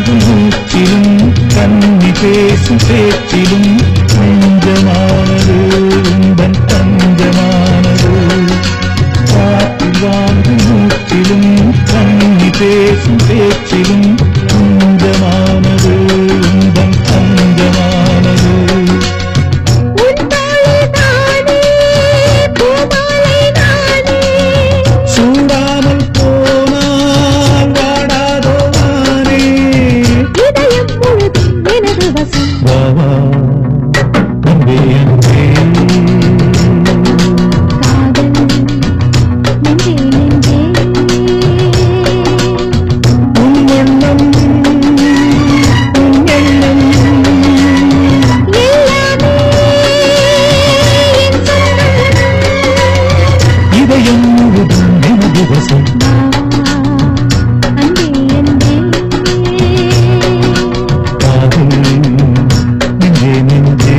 வாங்கும் மூச்சிலும் கண்ணி பேசும் பேச்சிலும் நெஞ்சமானது உந்தன் தஞ்சமானது. காற்றில் வாங்கும் மூச்சிலும் கண்ணி பேசும் பேச்சிலும் நெஞ்சமானது உந்தன் தஞ்சமானது. சூடாமல் போனால் வாடாதோ வானே இதயம் முழுதும் எனது வசம். வா வா அன்பே அன்பே காதல் நெஞ்சே நெஞ்சே உன் எண்ணம் உன் எண்ணம் எல்லாமே என் சொந்தம். இதயம் முழுதும் எனது வசம். காதல் நெஞ்சே நெஞ்சே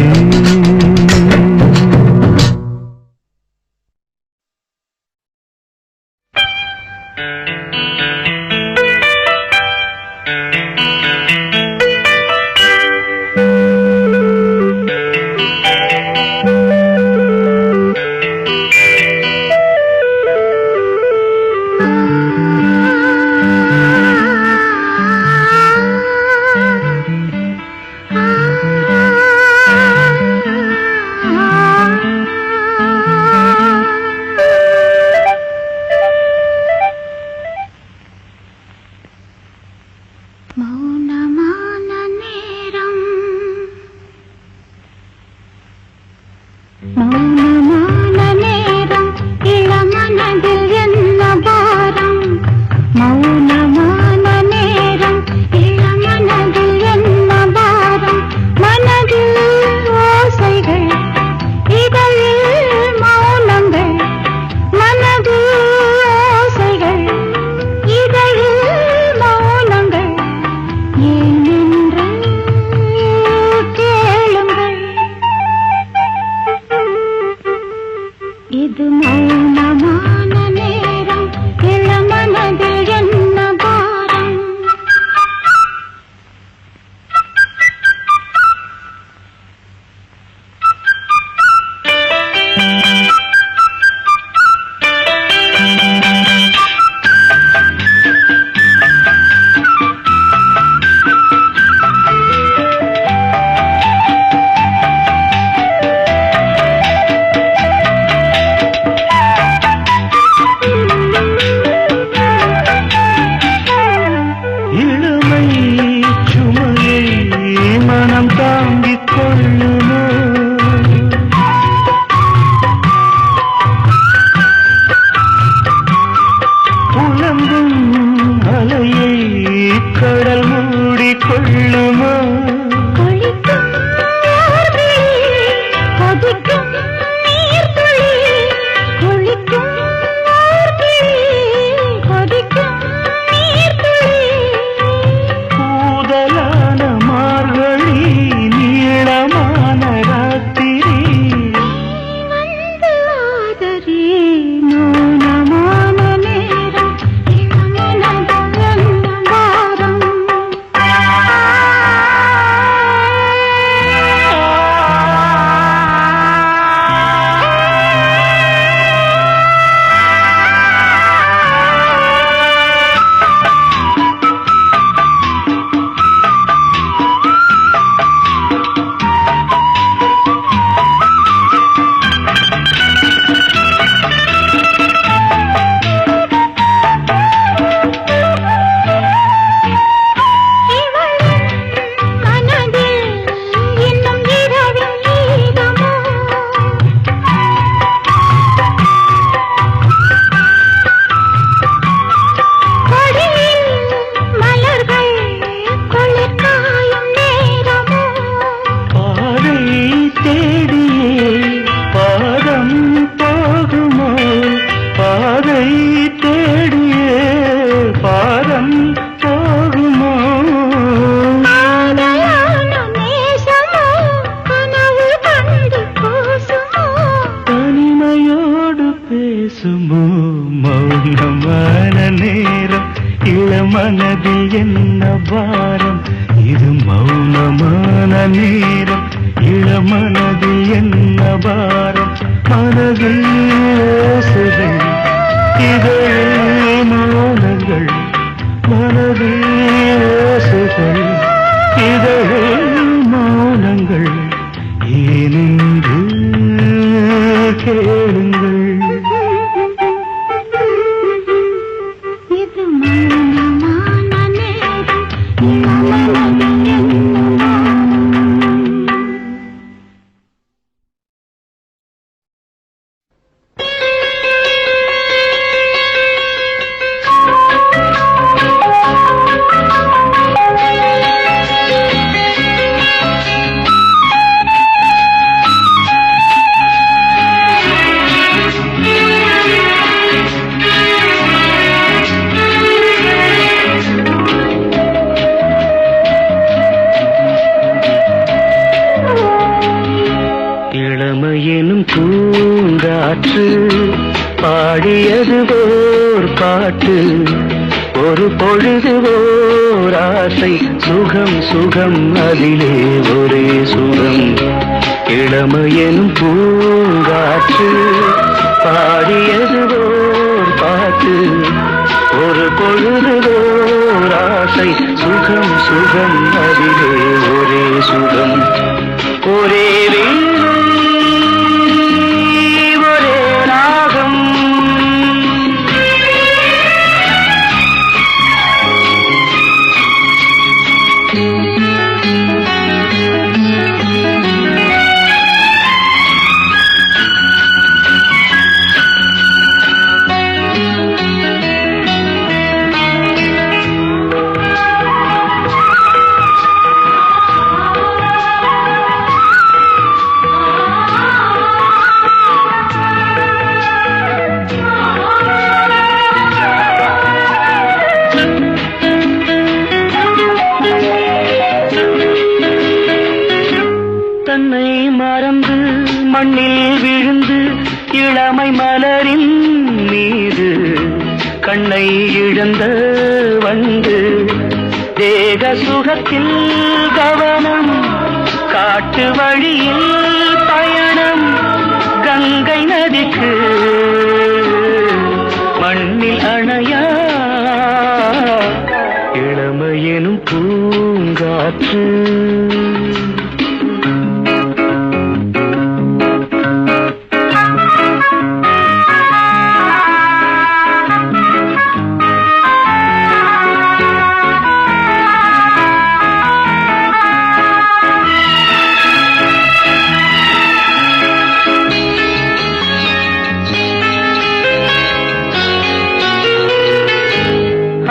என்ன பாரம் இது மௌனமான நேரம் இளமனதில் என்ன பாரம் மனதில் ஓசைகள் இதழ் மௌனங்கள் மனதில் ஓசைகள் இதழ் மௌனங்கள் ஏனென்று கேளுங்கள் இளமையெனும் பூங்காற்று பாடியது ஓர் பாட்டு ஒரு பொழுது ஓர் ஆசை சுகம் சுகம் அதிலே ஒரே சுகம் இளமையெனும் பூங்காற்று பாடியது ஓர் பாட்டு ஒரு பொழுது ஓர் ஆசை சுகம் சுகம் அதிலே ஒரே சுகம் ஒரே தன்னை மறந்து மண்ணில் விழுந்து இளமை மலரின் மீது கண்ணை இழந்த வந்து தேக சுகத்தில் கவனம் காட்டு வழியில் பயணம் கங்கை நதிக்கு மண்ணில் அணையா இளமையெனும் பூங்காற்று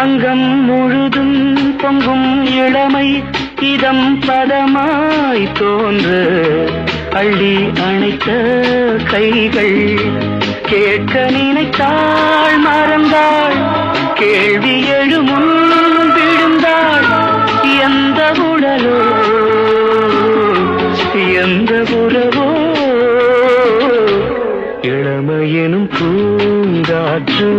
அங்கம் முழுதும் பொங்கும் இளமை இதம் பதமாய் தோன்று அள்ளி அணைத்த கைகள் கேட்க நினைத்தாள் மறந்தாள் கேள்வி எழுமுன் விழுந்தாள் எந்த உடலோ எந்த உறவோ இளமையெனும் பூங்காற்று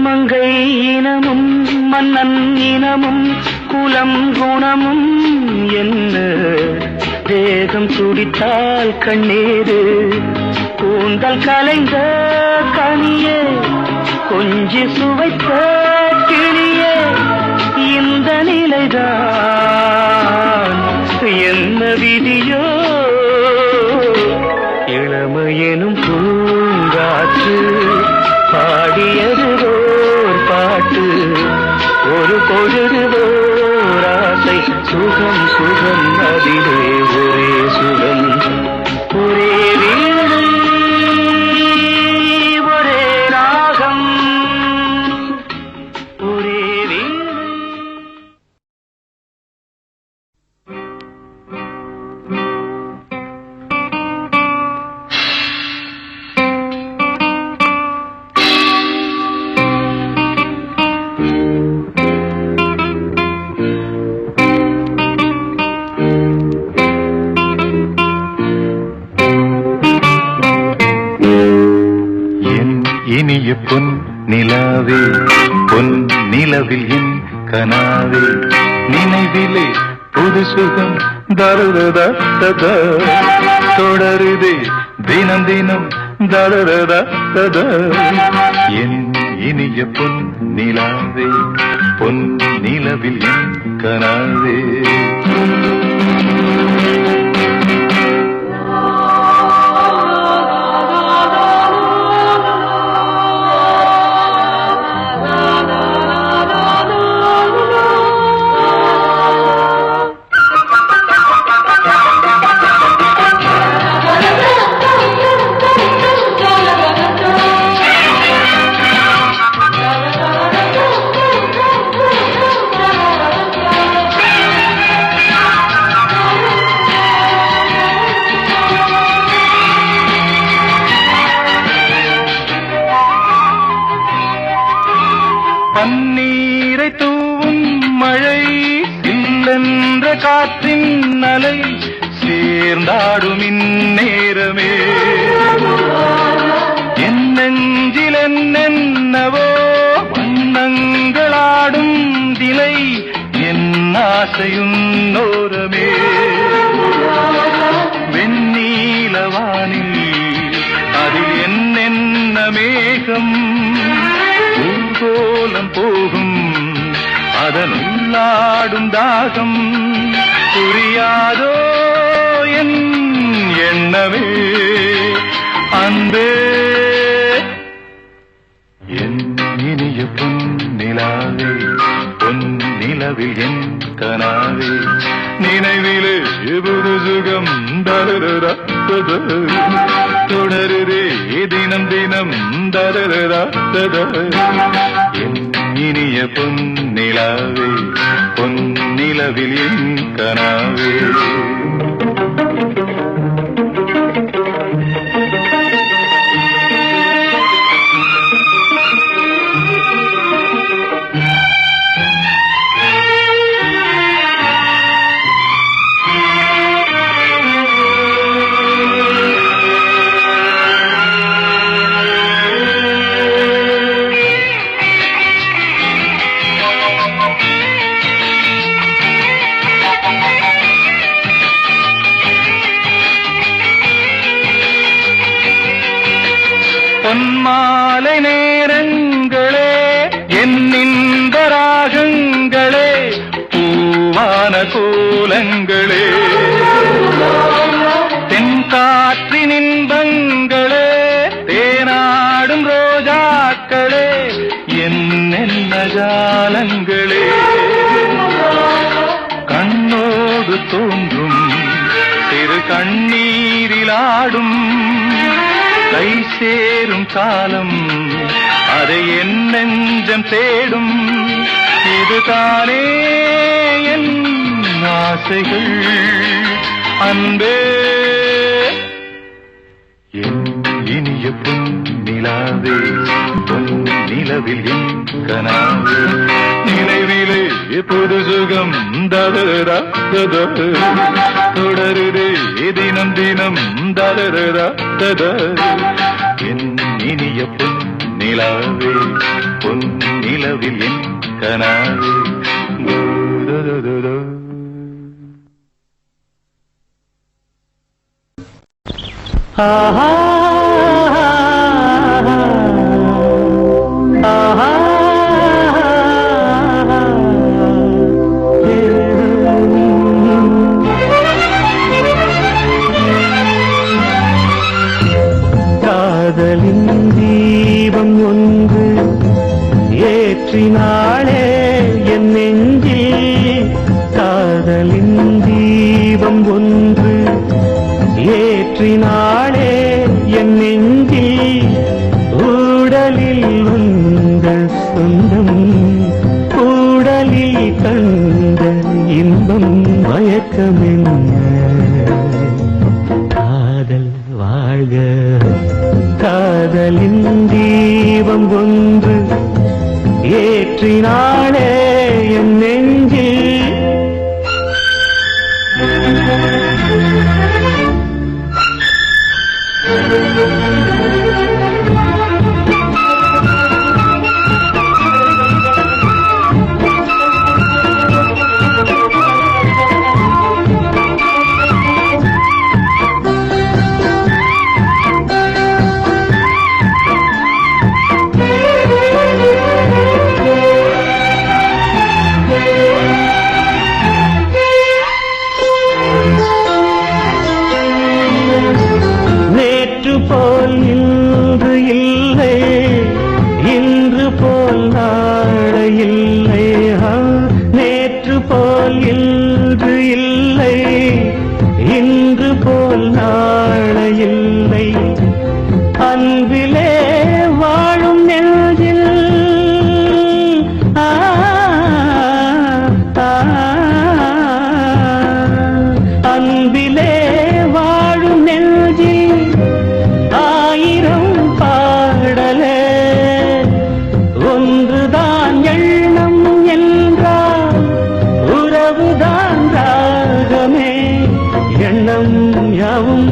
மங்கை இனமும் மன்னன் இனமும் குலம் குணமும் என்ன தேகம் துடித்தால் கண்ணீரு கூந்தல் கலைந்த கனியே கொஞ்சி சுவைத்த கிளியே இந்த நிலைதான் என்ன விதியோ இளமையெனும் பூங்காற்று பாடியது ஓர் பாட்டு ஒரு பொழுது ஓர் ஆசை சுகம் சுகம் அதிலே ஒரே சுகம் ஒரே வீடு ஒரே ராகம் ஒரே வீடு இனிய பொன் நிலாவே பொன் நிலவில் என் கனாவே நினைவிலே புது சுகம் தருதா தொடருதே தினம் தினம் தருதா என் இனிய பொன் நிலாவே பொன் நிலவில் என் கனாவே பன்னீரை தூவும் மழை இல்லென்ற காற்றின் அலை சேர்ந்தாடும் இந்நேரமே என் நெஞ்சில் என்னென்னவோ வண்ணங்களாடும் திலை என் ஆசையும் நோரமே வெண்ணீலவானில் அதில் என்னென்ன மேகம் கோலம் போகும் அதனுள்ளாடும் தாகம் புரியாதோ என் எண்ணமே அன்பே என் இனிய பொன் நிலாவே பொன் நிலவில் என் கனாவே நினைவிலே புது சுகம் தருதா தொடருதே தினம் தினம் தருதா என் இனிய பொன் நிலாவே பொன் நிலவில் என் கனாவே பொன்மாலை நேரங்களே என் இன்ப ராகங்களே பூவான கோலங்களே தென்காற்றின் இன்பங்களே தேனாடும் ரோஜாக்களே என்னென்ன ஜாலங்களே கண்ணோடு தோன்றும் திரு கண்ணீரிலாடும் கை சேரும் காலம் அதை என் நெஞ்சம் தேடும் இதுதானே என் ஆசைகள் அன்பே என் இனிய பொன் நிலாவே பொன் நிலவில் என் கனாவே நினைவிலே புது சுகம் தருதா தொடருதே தினம் தினம் தருதா என் இனிய பொன் நிலாவே பொன் நிலவில் என் கனாவே ஆஹா ஆஹா காதலின் தீபம் ஒன்று ஏற்றினாளே என் நெஞ்சில் காதலின் தீபம் ஒன்று ஏற்றினாளே என் நெஞ்சில் ஊடலில் உங்கள் சொந்தம் கூடலில் கண்ட இன்பம் மயக்கமென்ன காதல் வாழ்க காதலின் தீபம் ஒன்று ஏற்றினாளே என் நெஞ்சில் அன்பிலே வாழும் நெஞ்சில் ஆயிரம் பாடலே ஒன்றுதான் எண்ணம் என்றால் உறவுதான் ராகமே எண்ணம் யாவும்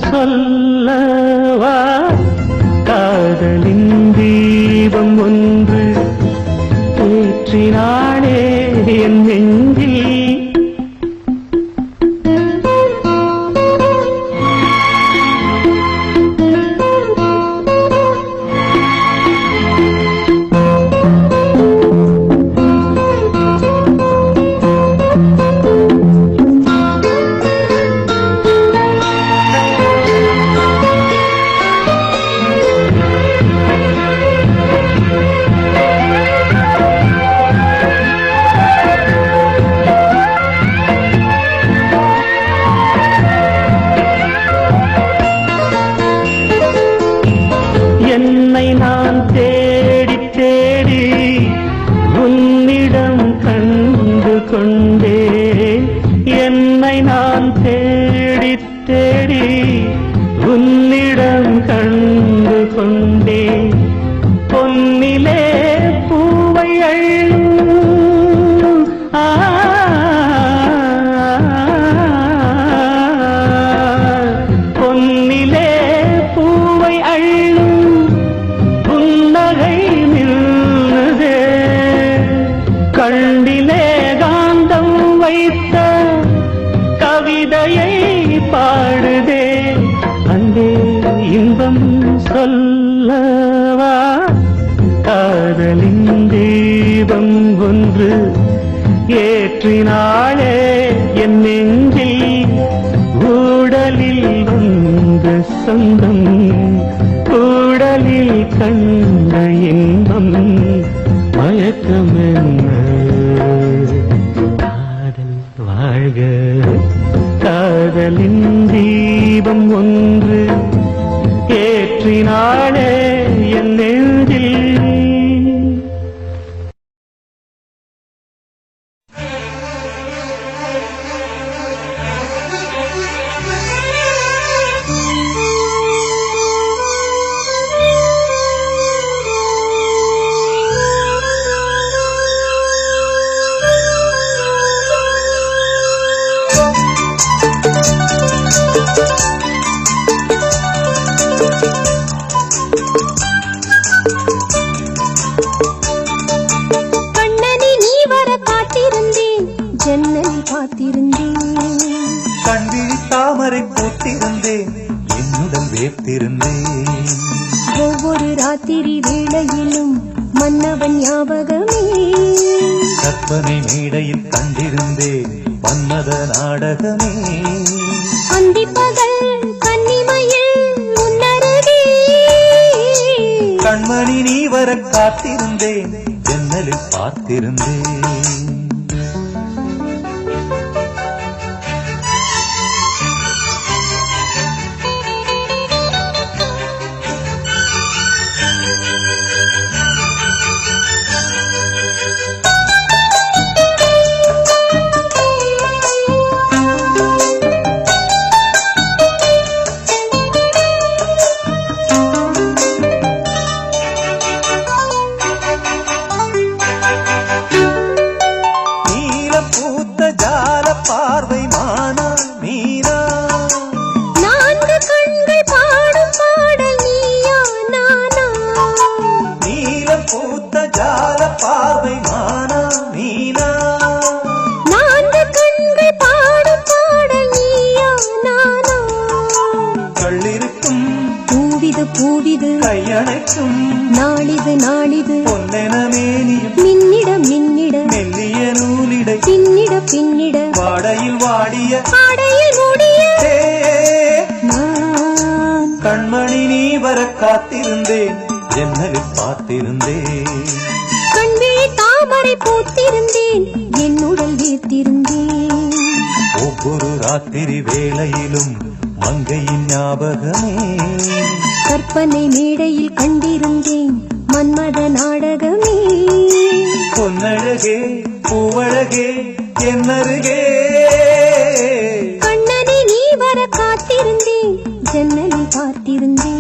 சொல்லவா காதலின் தீபம் ஒன்று ஏற்றினாளே என் நெஞ்சில் என்னை நான் தேடி தேடி உன்னிடம் கண்டு கொண்டே என்னை நான் தேடி தேடி உன்னிடம் கண்டு கொண்டே பொன்னிலே பூவை அள்ளும் பொன்னிலே பூவை அள்ளும் கண்டிலே காந்தம் வைத்த கவிதையை பாடுதே அங்கே இன்பம் சொல்லவா காதலின் தீபம் ஒன்று ஏற்றினாளே என் நெஞ்சில் ஊடலில் வந்த சொந்தம் ஊடலில் கண்ட இன்பம் மயக்கம் என்ன காதல் வாழ்க காதலின் தீபம் ஒன்று ஏற்றினாளே என் நெஞ்சில் ஜன்னலில் பார்த்திருந்தேன் கண்விழி தாமரை பூத்திருந்தேன் என்னுடன் வேர்த்திருந்தேன் ஒவ்வொரு ராத்திரி வேளையிலும் மன்னவன் ஞாபகமே கற்பனை மேடையில் கண்டிருந்தேன் மன்மத நாடகமே அந்திப்பகல் கன்னிமையில் உன்னருகே கண்மணி நீ வர காத்திருந்தேன் ஜன்னலில் பார்த்திருந்தேன் பார்வை மானா மீனா நான்கு கண்கள் பாடும் பாடல் நீயா நானா நீலம் பூத்த ஜால பார்வை மானா மீனா நான்கு கண்கள் பாடும் பாடல் நீயா நானா கள்ளிருக்கும் பூவிது பூவிது கையணைக்கும் நாளிது நாளிது பொன்னென மேனியும் மின்னிட மின்னிட மெல்லிய நூலிடை பின்னிட பின்னிட வாடையில் வாடிய ஆடையில் மூடிய நான் கண்மணி நீ வர காத்திருந்தேன் ஜன்னலில் பார்த்திருந்தேன் கண்விழி தாமரை பூத்திருந்தேன் என்னுடல் வீர்த்திருந்தேன் ஒவ்வொரு ராத்திரி வேளையிலும் மங்கையின் ஞாபகமே கற்பனை மேடையில் கண்டிருந்தேன் மன்மத நாடகமே பொன்னழகே பூவழகே என்னருகே கண்ணனை நீ வர காத்திருந்தேன் ஜன்னலில் பார்த்திருந்தேன்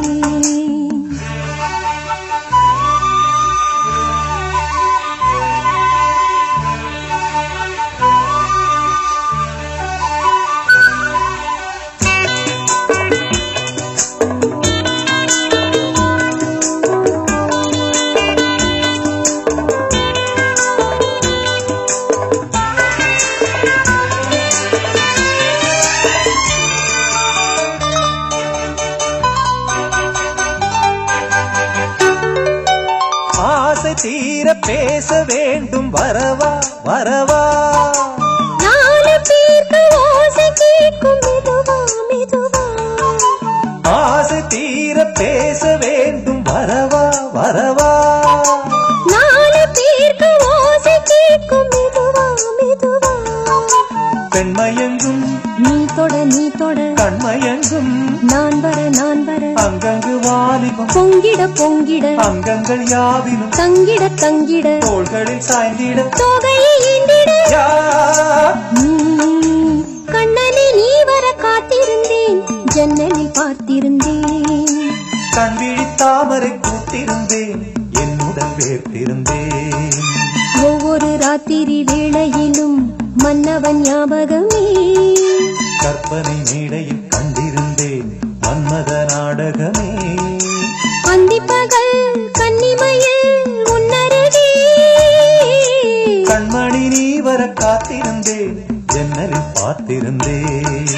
தீர பேச வேண்டும் வரவா வரவா நாலு பேருக்கு ஓசை கேட்கும் மெதுவா மெதுவா ஆசை தீர பேச வேண்டும் வரவா வரவா நாலு பேருக்கு ஓசை கேட்கும் மெதுவா மெதுவா பெண்மயங்கும் நீ தொட கண்மயங்கும் நான் வர அங்கங்கு வாலிபம் பொங்கிட பொங்கிட அங்கங்கள் யாவினும் தங்கிட தோள்களில் சாய்ந்திட தொகையை ஈண்டிட யா கண்ணனை நீ வர காத்திருந்தேன் ஜன்னலில் பார்த்திருந்தேன் கண்விழி தாமரை கூட்டிருந்தேன் என்னுடன் வேர்த்திருந்தேன் ஒவ்வொரு ராத்திரி வேளையிலும் மன்னவன் ஞாபகமே கற்பனை மேடையில் கண்டிருந்தேன் மன்மத நாடகமே அந்திப்பகல் கன்னிமையில் உன்னருகே கண்மணி நீ வர காத்திருந்தேன் ஜன்னலில் பார்த்திருந்தேன்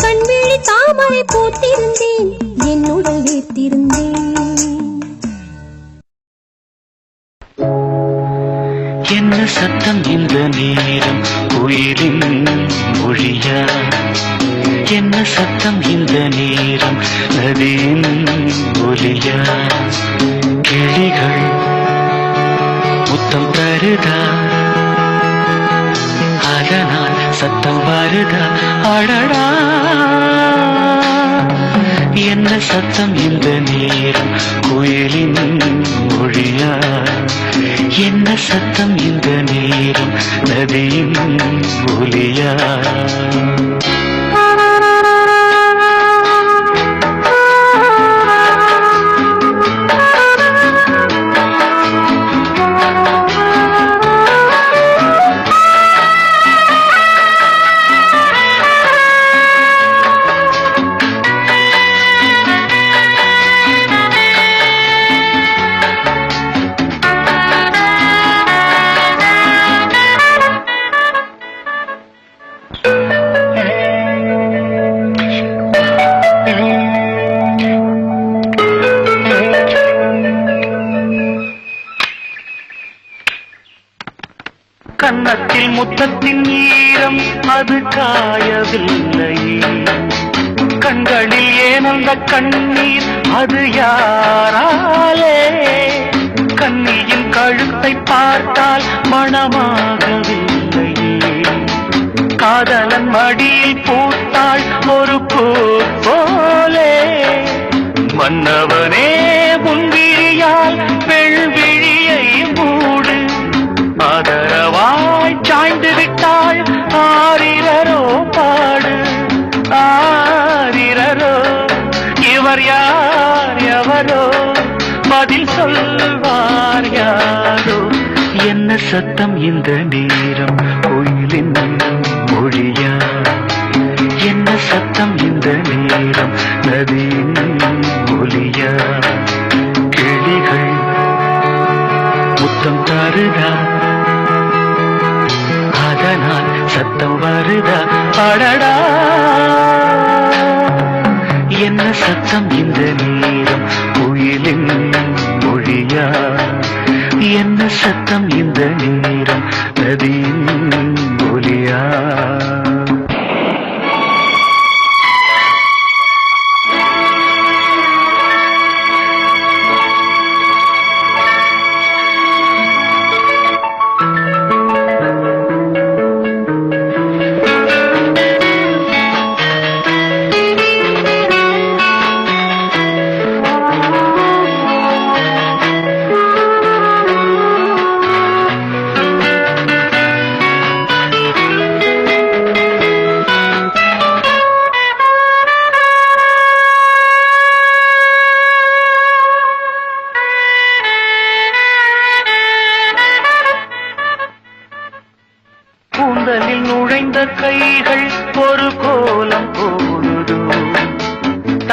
கண்விழி தாமரை பூத்திருந்தேன் என்னுடன் ஏற்றிருந்தேன் என்ன சத்தம் இந்த நேரம் குயிலின் மொழியா என்ன சத்தம் இந்த நேரம் நதியின் ஒலியா கிளிகள் முத்தம் தருதா அதனால் சத்தம் வருதா அடடா என்ன சத்தம் இந்த நேரம் குயிலின் மொழியா என்ன சத்தம் இந்த நேரம் நதியின் ஒலியா கன்னத்தில் முத்தத்தின் ஈரம் அது காயவில்லை கண்களில் ஏன் அந்த கண்ணீர் அது யாராலே கண்ணியின் கழுத்தை பார்த்தால் மணமாகவில்லை காதலன் மடியில் பூத்தாள் ஒரு பூ போலே மன்னவனே முன்விழியால் வெள்விழியை மூடு ஆதரவாய் சாய்ந்து விட்டாள் ஆரிரரோ பாடு ஆரிரரோ இவர் யார் எவரோ பதில் சொல்வார் யாரோ என்ன சத்தம் இந்த நேரம் கோயிலின் மொழியா என்ன சத்தம் இந்த நேரம் நதியின் ஒலியா கிளிகள் முத்தம் தருதா அதனால் சத்தம் வருதா அடடா என்ன சத்தம் இந்த நேரம் குயிலின் மொழியா என்ன சத்தம் இந்த நேரம் நதியின் ஒலியா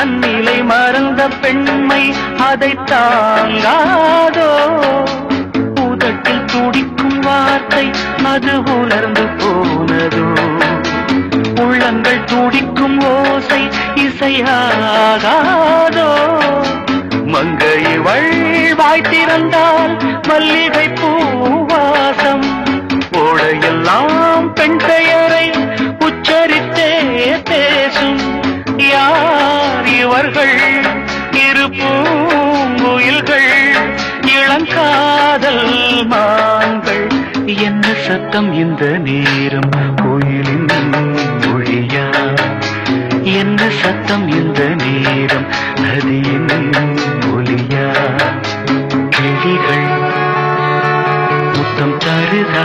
தன்னிலை மறந்த பெண்மை அதை தாங்காதோ உதட்டில் துடிக்கும் வார்த்தை அது உணர்ந்து போனதோ உள்ளங்கள் துடிக்கும் ஓசை இசையாகாதோ மங்கை வாய் திறந்தால் மல்லிகை பூவாசம் ஓடையெல்லாம் பெண் பெயரை உச்சரித்தே பேசும் யார் இவர்கள் இரு பூங்குயில்கள் இளங்காதல் மான்கள் என்ன சத்தம் இந்த நேரம் கோயிலின் மொழியா என்ன சத்தம் இந்த நேரம் நதியின் ஒலியா கிளிகள் முத்தம் தருதா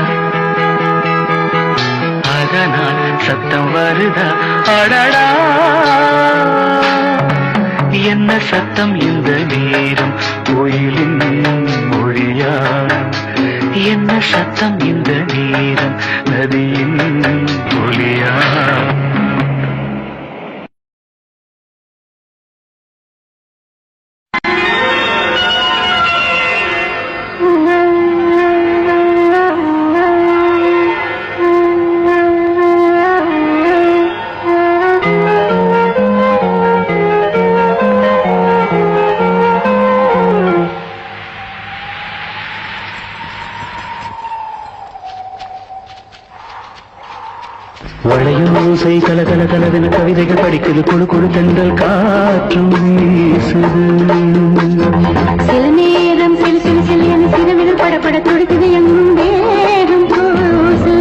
அதனால் சத்தம் வருதா அடடா என்ன சத்தம் இந்த நேரம் கோயிலின் மொழியா என்ன சத்தம் இந்த நேரம் நதியின் ஒலியா வளையோசை கல கல கலவென கவிதைகள் படிக்குது குழு குழு தென்றல் காற்றும் வீசுது சில நேரம் சில சில சில என சிறுவிரல் படப்பட துடிக்குது எங்கும் தேகம் கூசுது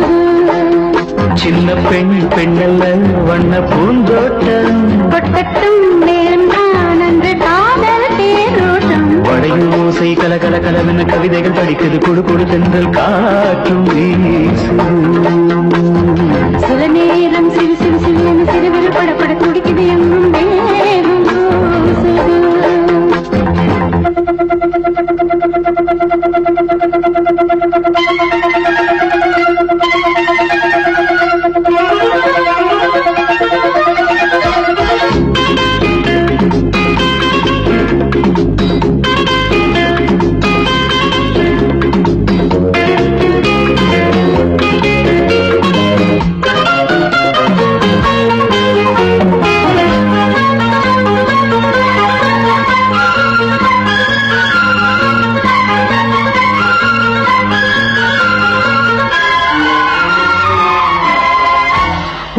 சின்ன பெண் பெண்ணல்ல வண்ண பூந்தோட்டம் கொட்டட்டும் நேரம் தான் அன்று காதல் தேரோட்டம் வளையோசை கல கல கலவென கவிதைகள் படிக்குது குழு குழு தென்றல் காற்றும் வீசுது சில நேரம் சிறு சிறு சிறு என சிறுவிரல் படப்பட துடிக்குது எங்கும் தேகம் கூசுது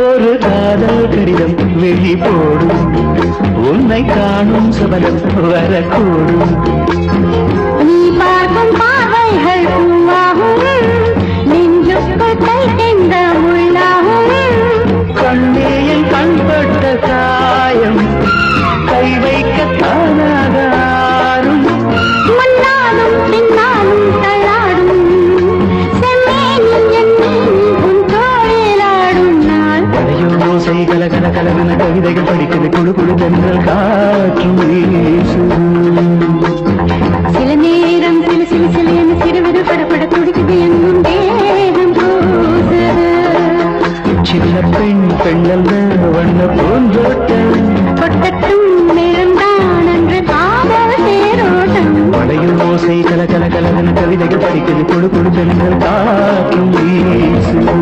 ஒரு காதல் கடிதம் வெளி போடும் உன்னை காணும் சபலம் வரக்கூடும் நீ பார்க்கும் பார்வைகள் பூவாகும் நெஞ்சுக்குள் தைக்கின்ற முள்ளாகும் கண்ணேயில் கண்பட்ட காயம் கை வைக்க தானாதாரும் முன்னாலும் பின்னாலும் தள்ளாடும் செம்மேனில் எண்ணெயில் உன் தோளிலாடும் நாள் வளையோசை கல கல கலவென கவிதைகள் படிக்குது குழு குழு தென்றல் காற்றும் வீசுது சில நேரம் சில சில சில என சிறுவிரல் படப்பட துடிக்குது எங்கும் தேகம் கூசுது சின்ன பெண் பெண்ணல்ல வண்ண பூந்தோட்டம் கொட்டட்டும் நேரம் தான் அன்று காதல் தேரோட்டம் வளையோசை கல கல கலவென கவிதைகள் படிக்குது குழு குழு தென்றல் காற்றும் வீசுது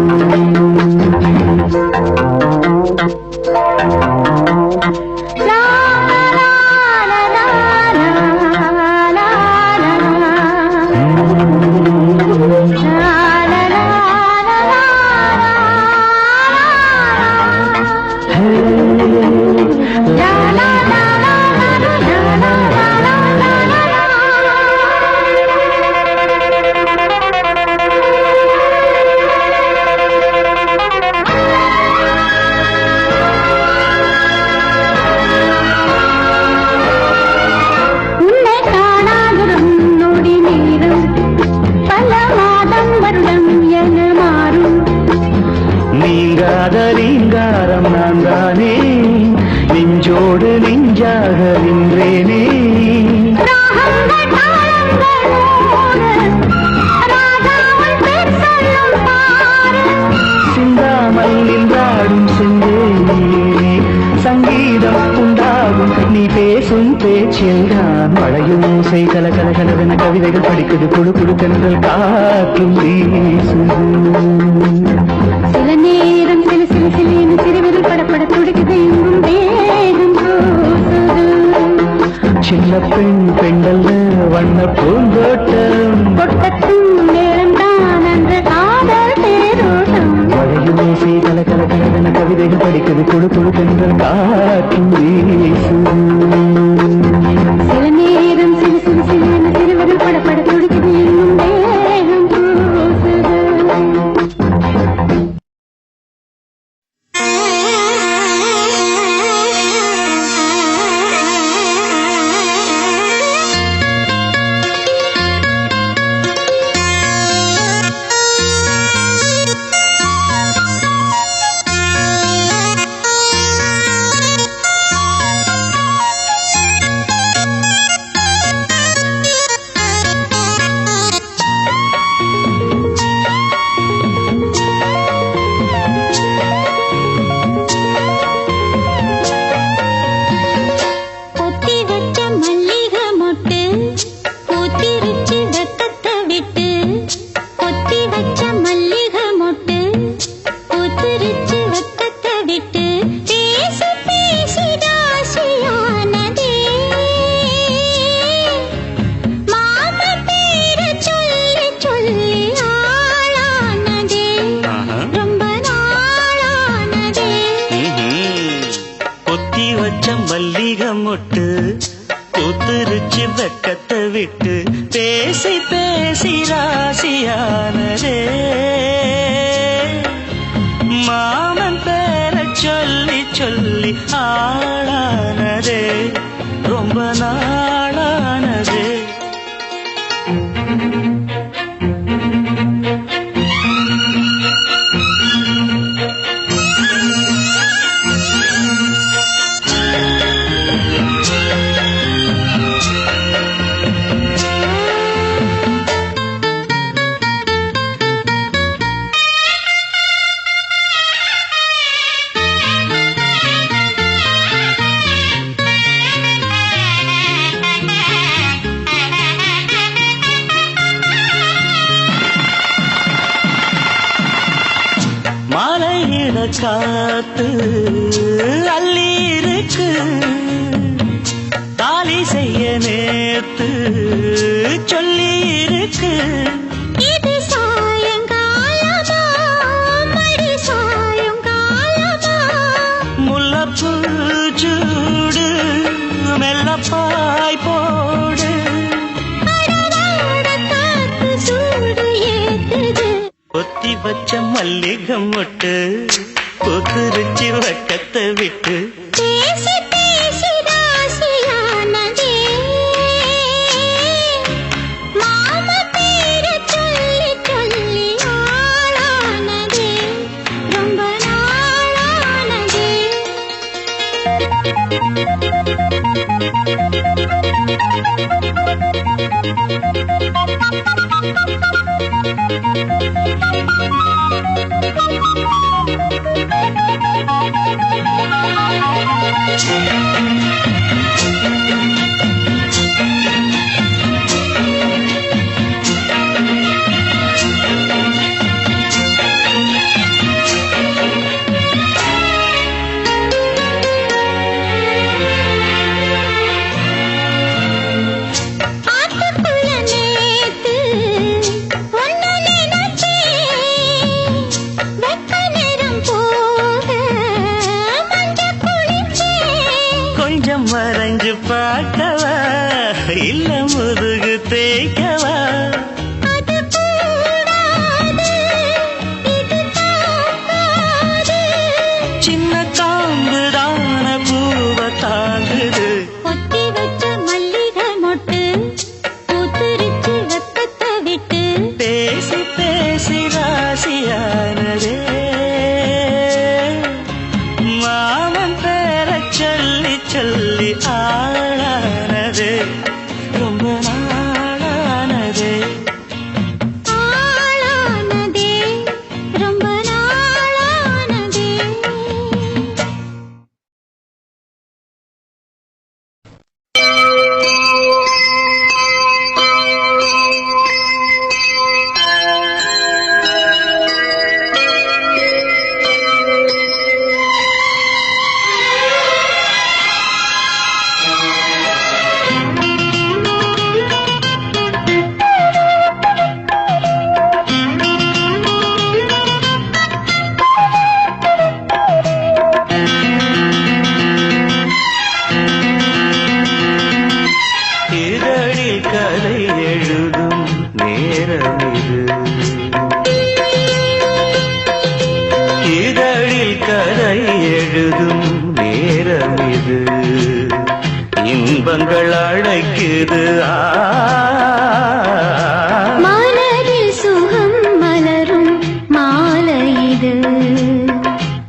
லா லா லா லா லா லா நீங்காரம் நான் தானே நெஞ்சோடு நெஞ்சாக நின்றேனே சிந்தாமல் நின்றாடும் சென்றே சங்கீதம் உண்டாகும் நீ பேசும் பேச்சில் நான் மழையும் ஓசை கல கல கலவென கவிதைகள் படிக்குது குழு குழு தென்றல் காற்றும் வீசுது சில நேரம் சில சில சில சிறுவிரல் படப்பட துடிக்குது எங்கும் வேகம் கூசுது சின்ன பெண் பெண்டல்ல வண்ண பூந்தோட்டம் கொட்டத்தும் நேரம் தான் அந்த காதல் தேரோட்டம் மழையும் ஓசை கல கல கலவென கவிதைகள் படிக்குது குழு குழு தென்றல் காற்றும் வீசுது சில நேரம் சில சில சில சிறுவிரல் படப்பட துடிக்குது எங்கும் வேகம் கூசுது மொட்டு பூத்துருச்சு வெக்கத்தை விட்டு பேசி பேசி ராசியானதே மாமன் பேர சொல்லி சொல்லி ஆளானதே ரொம்ப நாளானதே மாலையிட காத்து அள்ளி இருக்கு தாலி செய்ய நேத்து சொல்லி இருக்கு இது சாயங்காலமா மடி சாயங்காலமா முல்லப்பூ சூடு மெல்லப்பாய் போடு அடவாட காத்து சூடு ஏத்துது ஒத்தி வச்ச மல்லிகை மொட்டு கொத்துருச்சி வக்கத்தை விட்டு பேசி பேசி ராசியானதே மாம பேர சொல்லி சொல்லி ஆளானதே ரொம்ப நாளானதே ஆத்துக்குள்ள நேத்து ஒன்னு நினைச்சேன் வெக்க நேரம் போக மஞ்ச குளிச்சேன் கொஞ்சம் மறைஞ்சு பார்க்கவா இல்ல முதுகு தேய்க்கவா அது கூடாது இது தாங்காது சின்ன காம்புதான பூவை தாங்குது கொத்தி வச்ச மல்லிகை மொட்டு பூத்துருச்சு வெக்கத்தை விட்டு பேசி பேசி ராசியானதே மாமன் பேர சொல்லி சொல்லி ஆளானதே ரொம்ப நாளானதே ஆளானதே ரொம்ப நாளானதே இது இன்பங்கள் அழைக்குது மனதில் சுகம் மலரும் மாலை இது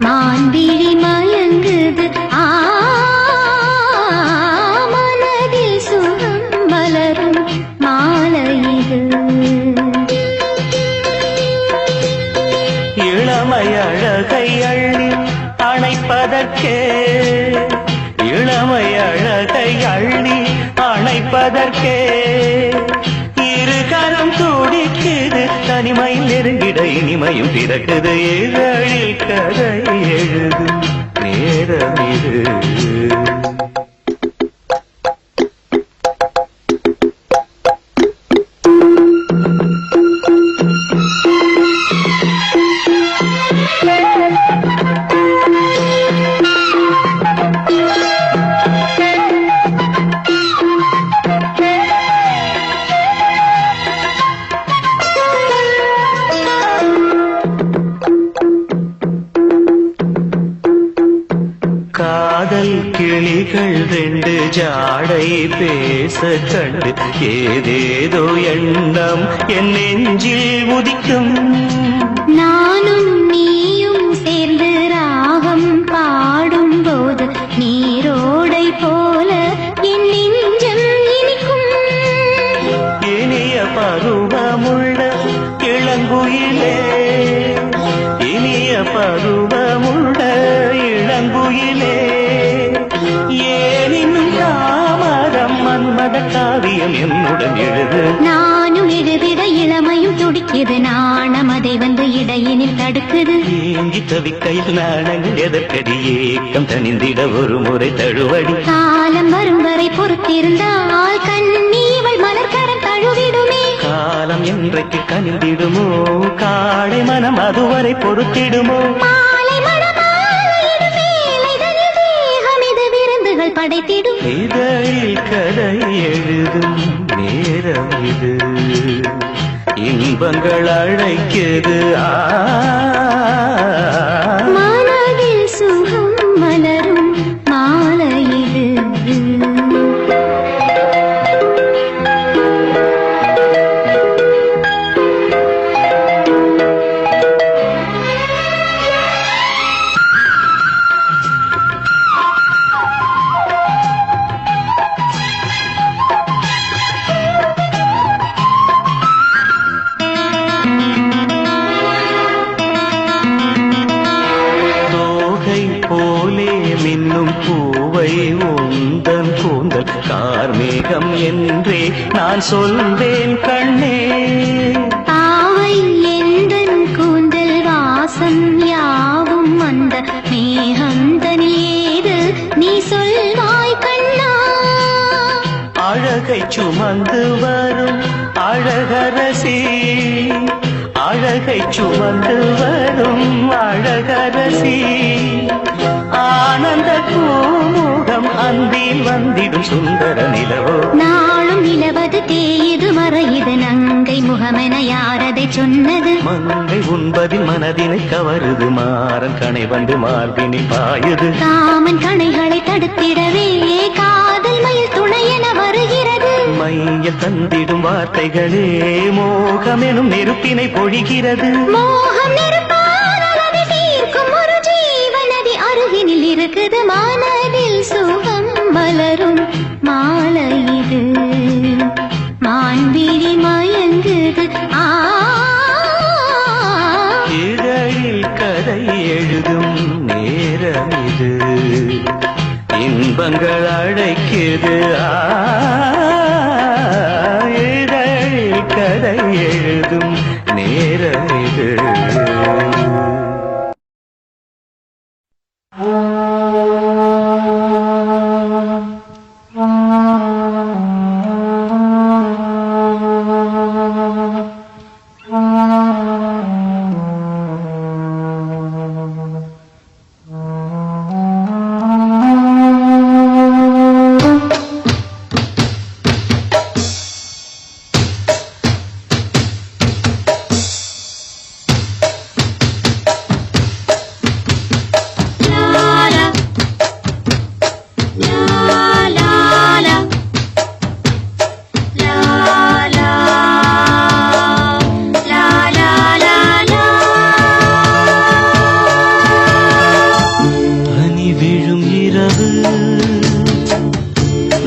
மான்விழி மயங்குது மனதில் சுகம் மலரும் மாலை இது இளமை அழகை அள்ளி அணைப்பதற்கே இளமை அழகை அள்ளி அணைப்பதற்கே இருகரம் துடிக்குது தனிமையில் நெருங்கிட இனிமையும் பிறக்குது இதழில் கதை எழுதும் நேரம் இது காதல் கிளிகள் ரெண்டு ஜாடை பேச கண்டு ஏதேதோ எண்ணம் என் நெஞ்சில் உதிக்கும் நானும் நீயும் சேர்ந்து ராகம் பாடும்போது நீரோடை போல என் நெஞ்சம் இனிக்கும் இனிய பருவமுள்ள இளங்குயிலே இனிய பருவமுள்ள இளங்குயிலே ஏனினும் தாமதம் மன்மத காவியம் என்னுடன் எழுது நானும் எழுதிட இளமையும் துடிக்குது நாணம் அதை வந்து இடையினில் தடுக்குது ஏங்கி தவிக்கையில் நாணங்கள் எதற்கடி ஏக்கம் தனிந்திட ஒரு முறை தழுவடி காலம் வரும் வரை பொறுத்திருந்தால் கண்ணீவள் மலர்கரம் தழுவிடுமே காலம் என்றைக்கு கனிந்திடுமோ காடை மனம் அதுவரை பொறுத்திடுமோ மாலை மணமாலையிடு மேலைதனில் தேகம் இது விருந்துகள் படைத்திடும் இதழில் கதை எழுதும் நேரம் இது இன்பங்கள் அழைக்குது மனதில் சுகம் மலரும் மாலை இது மின்னும் பூவை உந்தன் கூந்தல் கார்மேகம் என்றே நான் சொல்வேன் கண்ணே பாவை எந்தன் கூந்தல் வாசம் யாவும் அந்த மேகந்தனியேது நீ சொல்வாய் கண்ணா அழகை சுமந்து வரும் அழகரசி அழகை சுமந்து வரும் அழகரசி ஆனந்த பூமுகம் அந்தில் வந்திடும் சுந்தர நிலவோ நாளும் நிலவது தேயுது மறையுது நங்கை முகமென யாரதை சொன்னது மங்கை உண்பதில் மனதினை கவருது மாறன் கணை வந்து மார்பினில் பாயுது காமன் கணைகளை தடுத்திடவே காதல் மயில் துணையென வருகிறது மையில் தந்திடும் வார்த்தைகளே மோகமெனும் நெருப்பினை பொழிகிறது மோகம் நெருப்பானதை தீர்க்கும் ஒரு ஜீவநதி அருகினில் இருக்குது மனதில் சுகம் மலரும் மாலை இது மான்விழி மயங்குது இதழில் கதை எழுதும் நேரம் இது இன்பங்கள் அழைக்குது இதழில் கதை எழுதும் நேரம் இது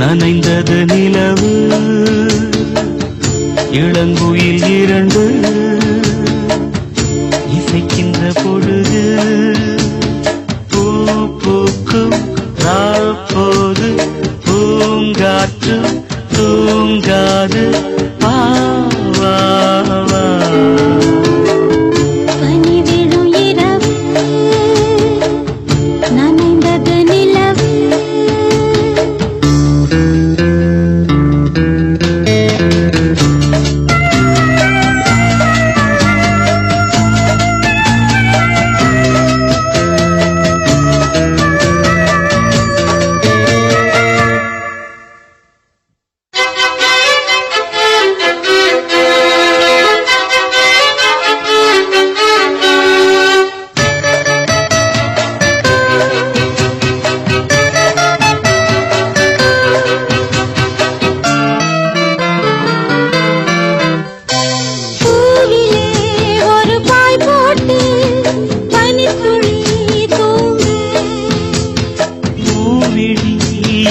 நனைந்தது நிலவு இளங்குயில் இரண்டு இசைக்கின்ற பொழுது பூ பூக்கும் ராப்போது பூங்காற்று தூங்காது வா வா வா பனி விழும் இரவு நனைந்தது நிலவு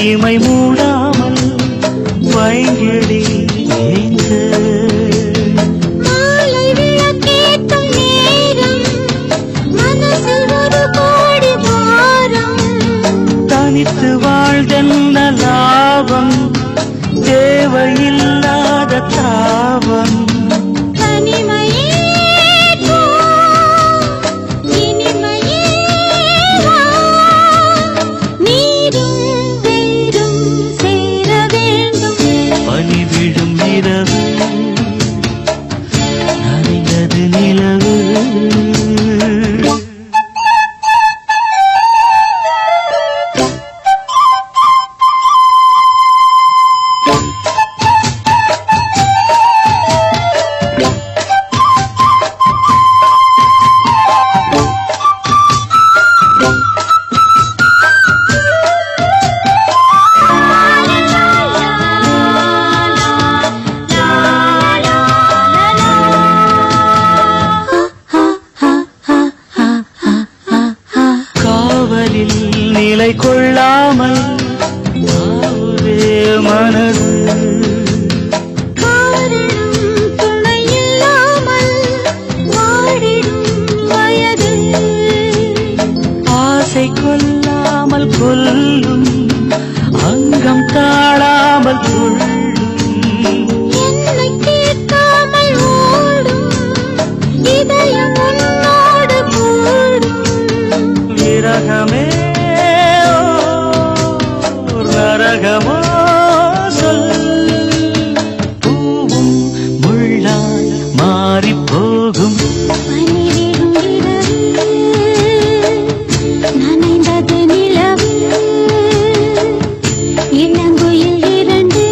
இமை மூடாமல் வைங்கிடி ஏங்க மாலை விளக்கேற்றும் நேரம் மனசில் ஒரு கோடி பாரம் தனித்து வாழ்தென்ன லாபம் தேவையில்லாத தாபம் தனிமையே போ இனிமையே வா நீரும் வேரும் சேர வேண்டும் பனி விழும் இரவு நனைந்தது நிலவு காவலில் நிலை கொள்ளாமல் ஆவுதே மனது காரணம் துணையில்லாமல் வாடிடும் வயது ஆசை கொல்லாமல் கொல்லும் அங்கம் தாழாமல் துள்ளும் என்னை கேட்காமல் ஓடும் இதயம் உன்னோடு கூடும் விரகமே ஓ, நரகமோ சொல் பூவும் முள்ளால் மாறிப் போகும் பனி விழும் இரவு நனைந்தது நிலவு இளங்குயில் இரண்டு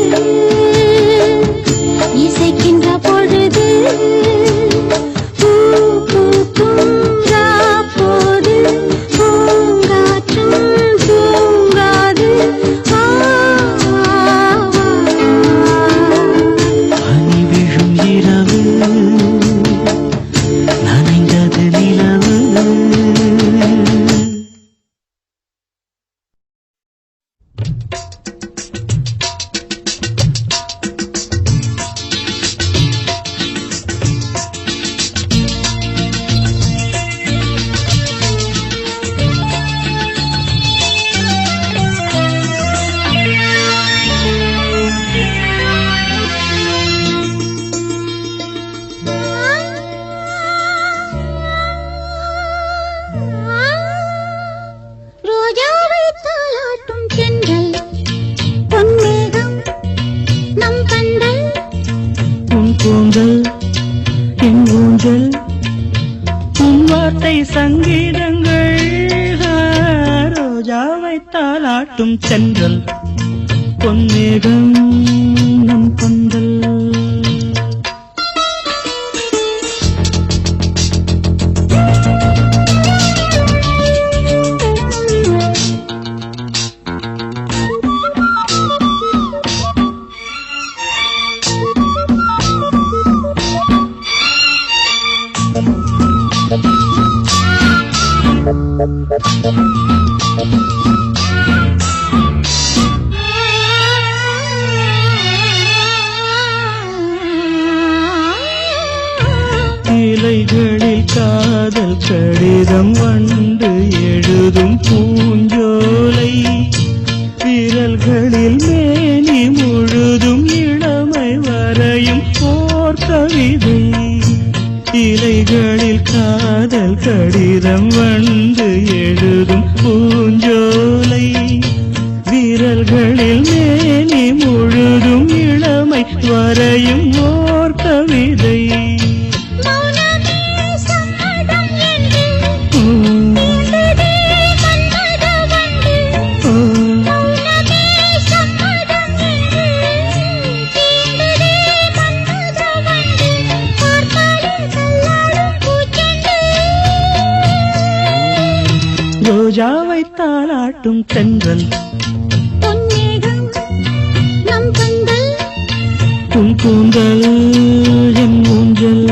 இசைக்கின்ற பொழுது பூ பூக்கும் ராப்போது பூங்காற்றும் தூங்காது வா வா வா பனி விழும் இரவு நனைந்தது நிலவு ரோஜாவை தாலாட்டும் தென்றல் பொன்மேகம் நம் கண்கள் உன் கூந்தல் என் ஊஞ்சல் உன் வார்த்தை சங்கீதங்கள் ரோஜாவை தாலாட்டும் சென்றல் பொன்மேகம் நம் பந்தல் காதல் கடிதம் வண்டு எழுதும் பூஞ்சோலை விரல்களில் மேனி முழுதும் இளமை வரையும் போர் கவிதை இலைகளில் காதல் கடிதம் வண்டு எழுதும் பூஞ்சோலை விரல்களில் மேனி முழுதும் இளமை வரையும் ஓர் கவிதை மௌனமே சம்மதம் என்று தீண்டதே மன்மத வண்டு. மௌனமே சம்மதம் என்று தீண்டதே மன்மத வண்டு. பார்த்தாலே கல்லாடும் பூச்செண்டு. ரோஜாவை தாளாட்டும் தென்றல் பொன்மேகம் நம் கண்கள் உன் கூந்தல் என் ஊஞ்சல்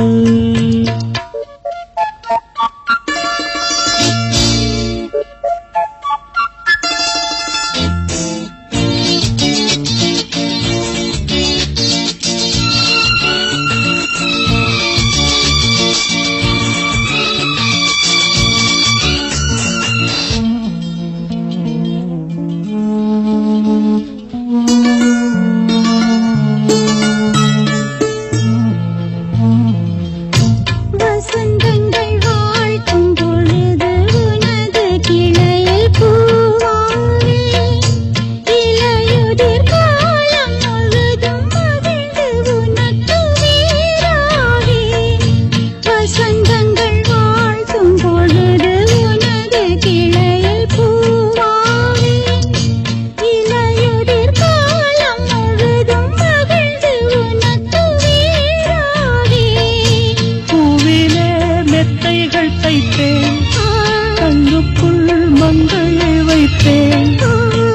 வசந்தங்கள் வாழ்த்தும் பொழுது உனது கிளையில் பூவாவே இலையுதிர் காலம் முழுதும் மகிழ்ந்து உனக்கு வீராவே. வசந்தங்கள் வாழ்த்தும் பொழுது உனது கிளையில் பூவாவே இலையுதிர் காலம் முழுதும் மகிழ்ந்து உனக்கு வீராவே. பூவிலே மெத்தைகள் தைத்தேன் கண்ணுக்குள் மங்கையை வைத்தேன்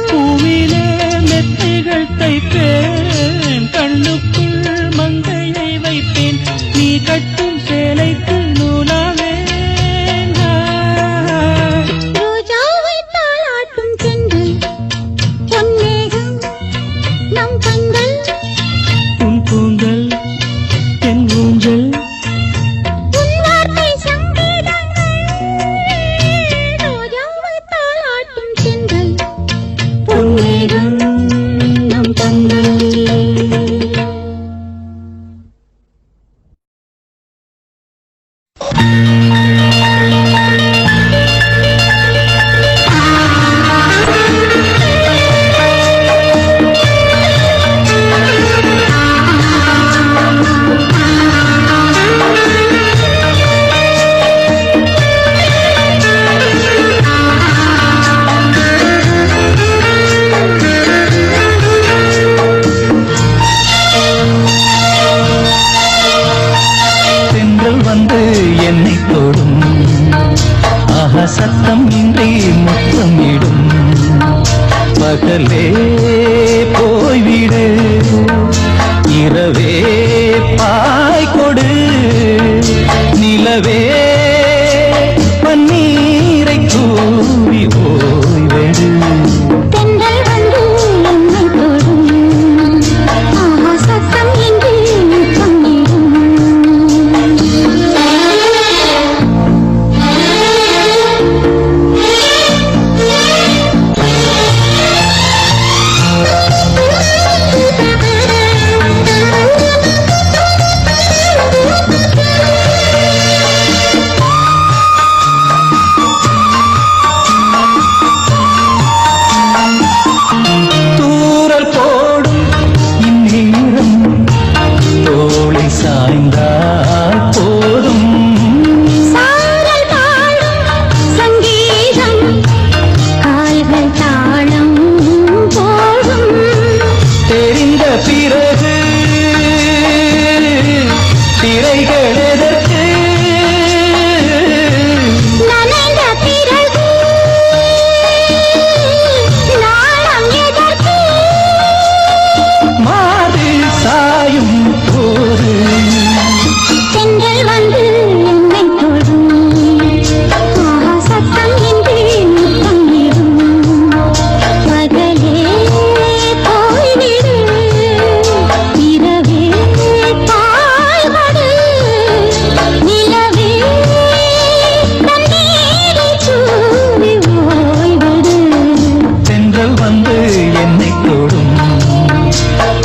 பூவிலே மெத்தைகள் தைத்தேன் கண்ணுக்குள் மங்கையை வைத்தேன் நீ கட்டும் சேலைக்கு நூலாவேன் ரோஜாவை தாளாட்டும் தென்றல் பொன்மேகம் நம் கண்கள் உன் கூந்தல் என் ஊஞ்சல் உன் வார்த்தை சங்கீதங்கள். ரோஜாவை தாளாட்டும் தென்றல் பொன்மேகம் நம் கண்கள். தென்றல் வந்து என்னை தொடும் ஆஹா சத்தம் இன்றி முத்தமிடும் பகலே போய்விடு இரவே பாய் கொடு நிலவே பன்னீரை தூவி ஓய்வெடு தென்றல் வந்து என்னை தொடும் ஆஹா சத்தம் இன்றி முத்தமிடும்.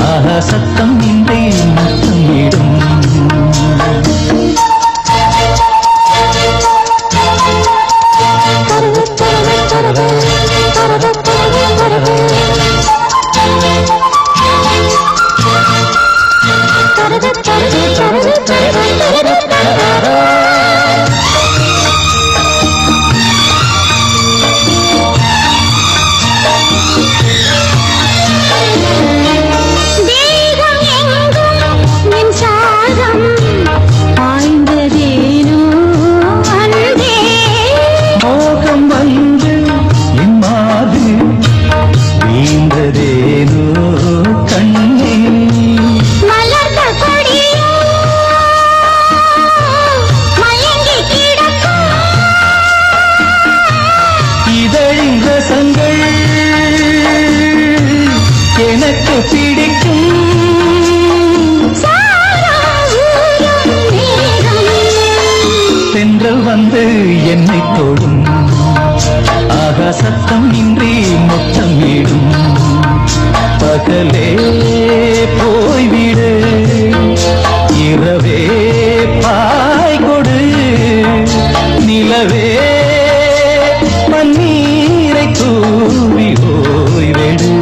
ஆஹா சத்தம் இன்றி முத்தமிடும் வந்து என்னை தொடும் ஆகா சத்தம் இன்றி முத்தமிடும் பகலே போய்விடு இரவே பாய் கொடு நிலவே மண்ணீரை தூவி ஓய்வெடு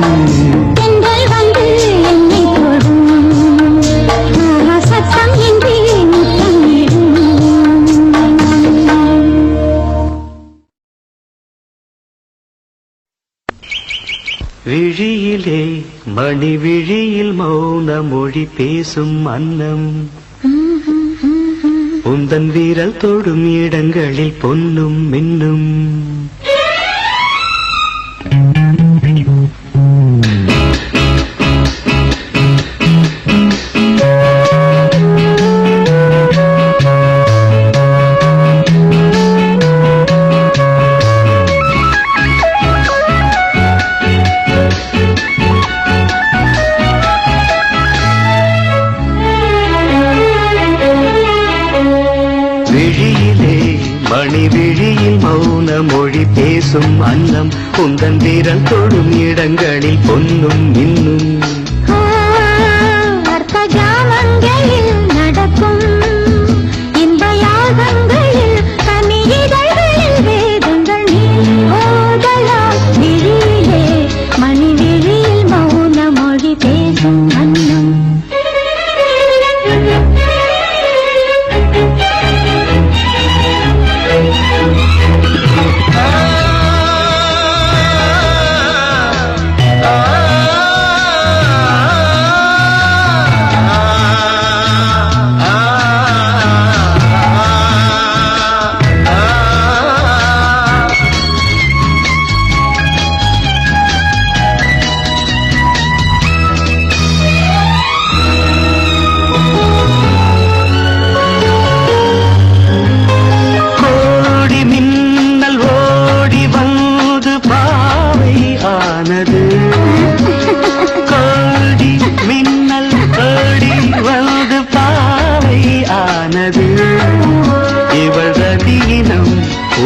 விழியிலே மணி விழியில் மௌன மொழி பேசும் அன்னம் உந்தன் வீரல் தொடும் இடங்களில் பொன்னும் மின்னும் மொழி பேசும் அன்னம் உந்தன் வீரல் தொடும் இடங்களில் பொன்னும் மின்னும் அர்த்த ஜாமங்களில் நடக்கும் இன்ப யாகங்களில் கனிதழ்களில் வேதங்கள் நீ ஓதலாம் விழியிலே மணி விழியில் மௌன மொழி பேசும் அன்னம்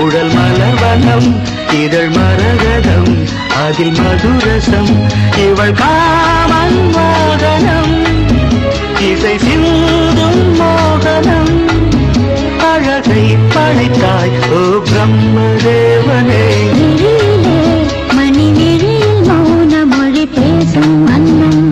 உடல் மலர்வனம் இதழ் மரகதம் அதில் மதுரசம் இவள் காமன் மோகனம் இசை சிந்தும் மோகனம் அழகை படைத்தாய் ஓ பிரம்மதேவனே மணி விழியில் மௌன மொழி பேசும் அன்னம்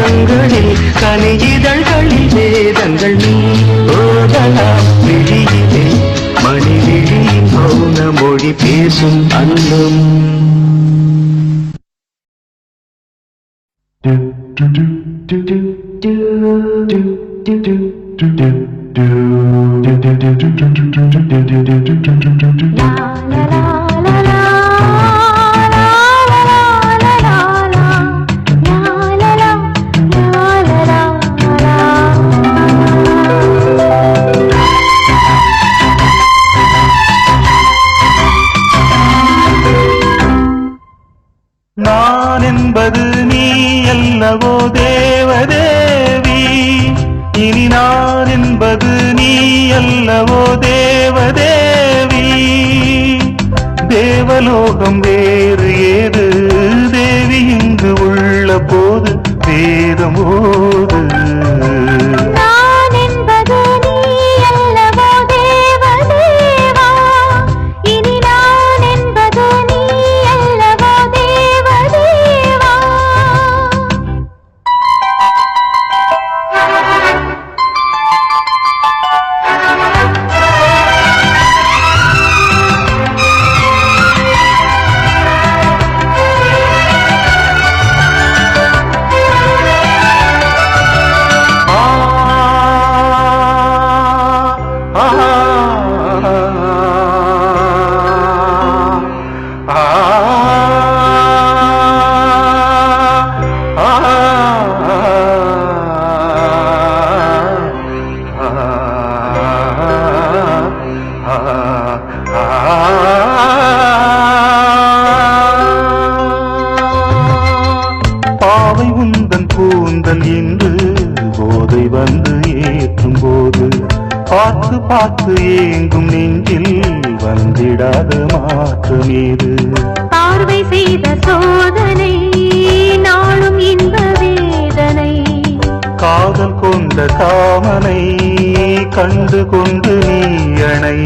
கரங்களில் கனியிதழ்களில் வேதங்கள் நீ ஓதலாம் விழியிலே மணி விழியின் மௌன மொழி பேசும் அன்னம். நான் என்பது நீ அல்லவோ தேவதேவி, இனி நான் என்பது நீ அல்லவோ தேவதேவி. தேவலோகம் வேறு ஏது தேவி, இங்கு உள்ள போது வேதம் ஓது. பாவை உந்தன் கூந்தல் என்று போதை வந்து ஏற்றும் போது பார்த்து பார்த்து ஏங்கும் நெஞ்சில் வந்திடாத மாற்றம் ஏது. பார்வை செய்த சோதனை நாளும் இன்ப வேதனை, காதல் கொண்ட காமனை கண்டு கொண்டு நீ அணை.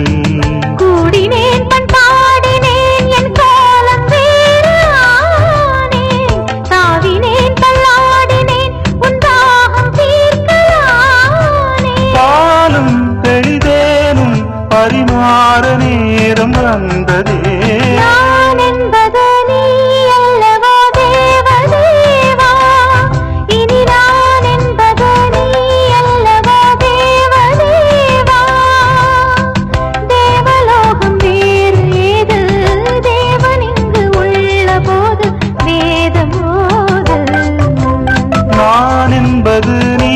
கூடினேன் பண்பாடினேன் என் காலம் வேறு ஆனேன், தாவினேன் தள்ளாடினேன் உன் தாகம் தீர்க்கலானே. பாலும் தெளிதேனும் பரிமாற நேரம் வந்ததே. நான் என்பது நீ அல்லவோ தேவதேவா, இனி நான் என்பது நீ அல்லவோ தேவதேவா. தேவலோகம் வேறு ஏது தேவன் இங்கு உள்ள போது வேதம் ஓது. நான் என்பது நீ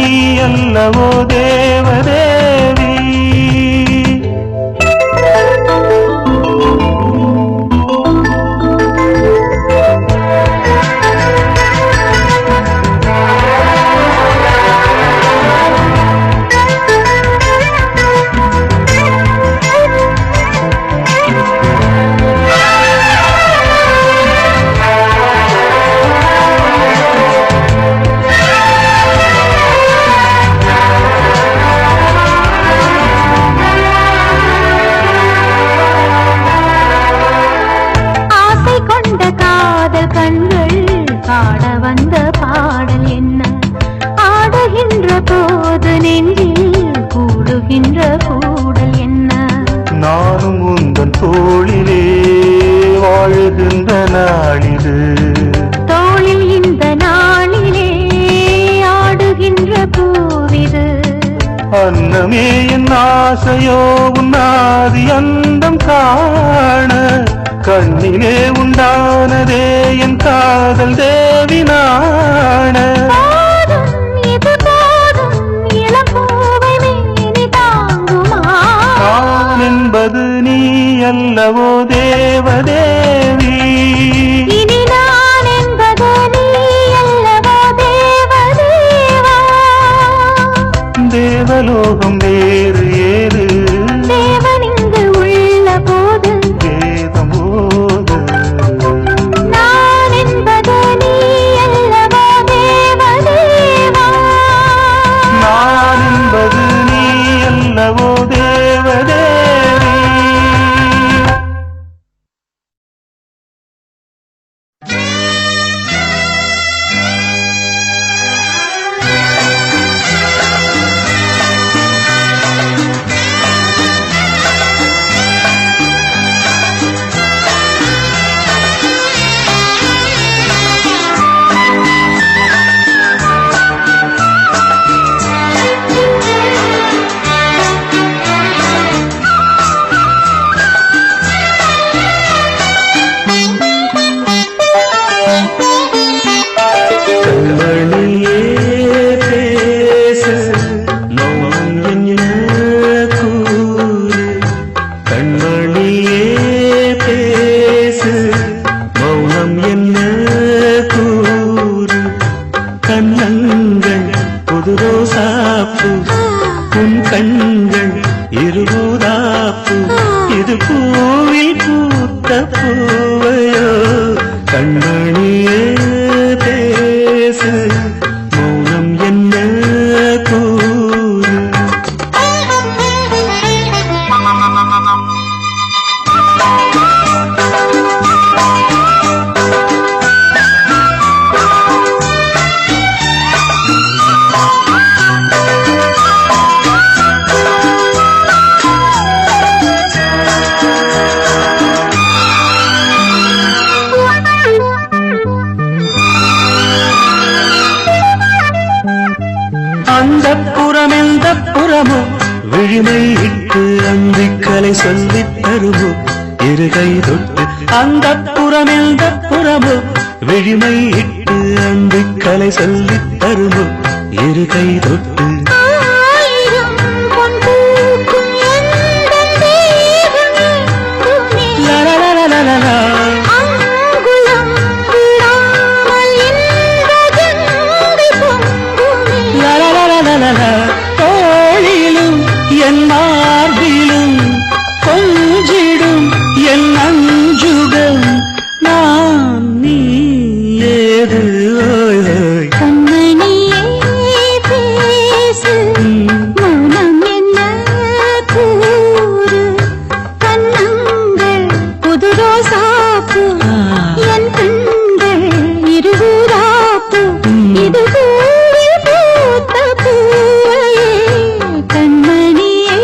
அல்லவோ தேவதேவி. ஆசை கொண்ட காதல் கண்கள் பாட வந்த பாடல் என்ன, ஆடுகின்ற போது நெஞ்சில் கூடுகின்ற கூடல் என்ன. நானும் உந்தன் தோளிலே வாழுகின்ற நாளிது, தோளில் இந்த நாளிலே ஆடுகின்ற பூவிது. அன்னமே என் ஆசையோ உன்னாதி அந்தம் காண, கண்ணிலே உண்டானதே என் காதல் தேவி நாண. போதும் இது போதும் இளம்பூவை மேனி தாங்குமா. நான் என்பது நீ அல்லவோ தேவதேவி, இனி நான் என்பது நீ அல்லவோ தேவதேவா. தேவலோகம் வேறு ஏது தேவன் இங்கு உள்ள போது வேதம் ஓது. நான் என்பது நீ அல்லவோ தேவதேவா. கண்கள் புது ரோசாப்பு உன் கண்கள் இருபூதாப்பு இது பூவில் பூத்த பூவையோ கண்மணியே பேசு மௌனம் என்ன கூறு அந்த புறம் எந்த புறமோ விழிமை இட்டு அந்திக்கலை சொல்லித் தருமோ இருகை தொட்டு அந்த புறம் எந்த புறமோ விழிமை இட்டு அந்திக்கலை சொல்லித் தருமோ இருகை தொட்டு தோளிலும் என் மார்பிலும் கொஞ்சிடும் என் அஞ்சுகம் நான் நீ ஏது கண்மணியே பேசு மௌனம் என்ன கூறு கண்ணங்கள் புது ரோசாப்பு என் கண்கள் இருபூராப்பு இது பூவில் பூத்த பூவையே கண்மணியே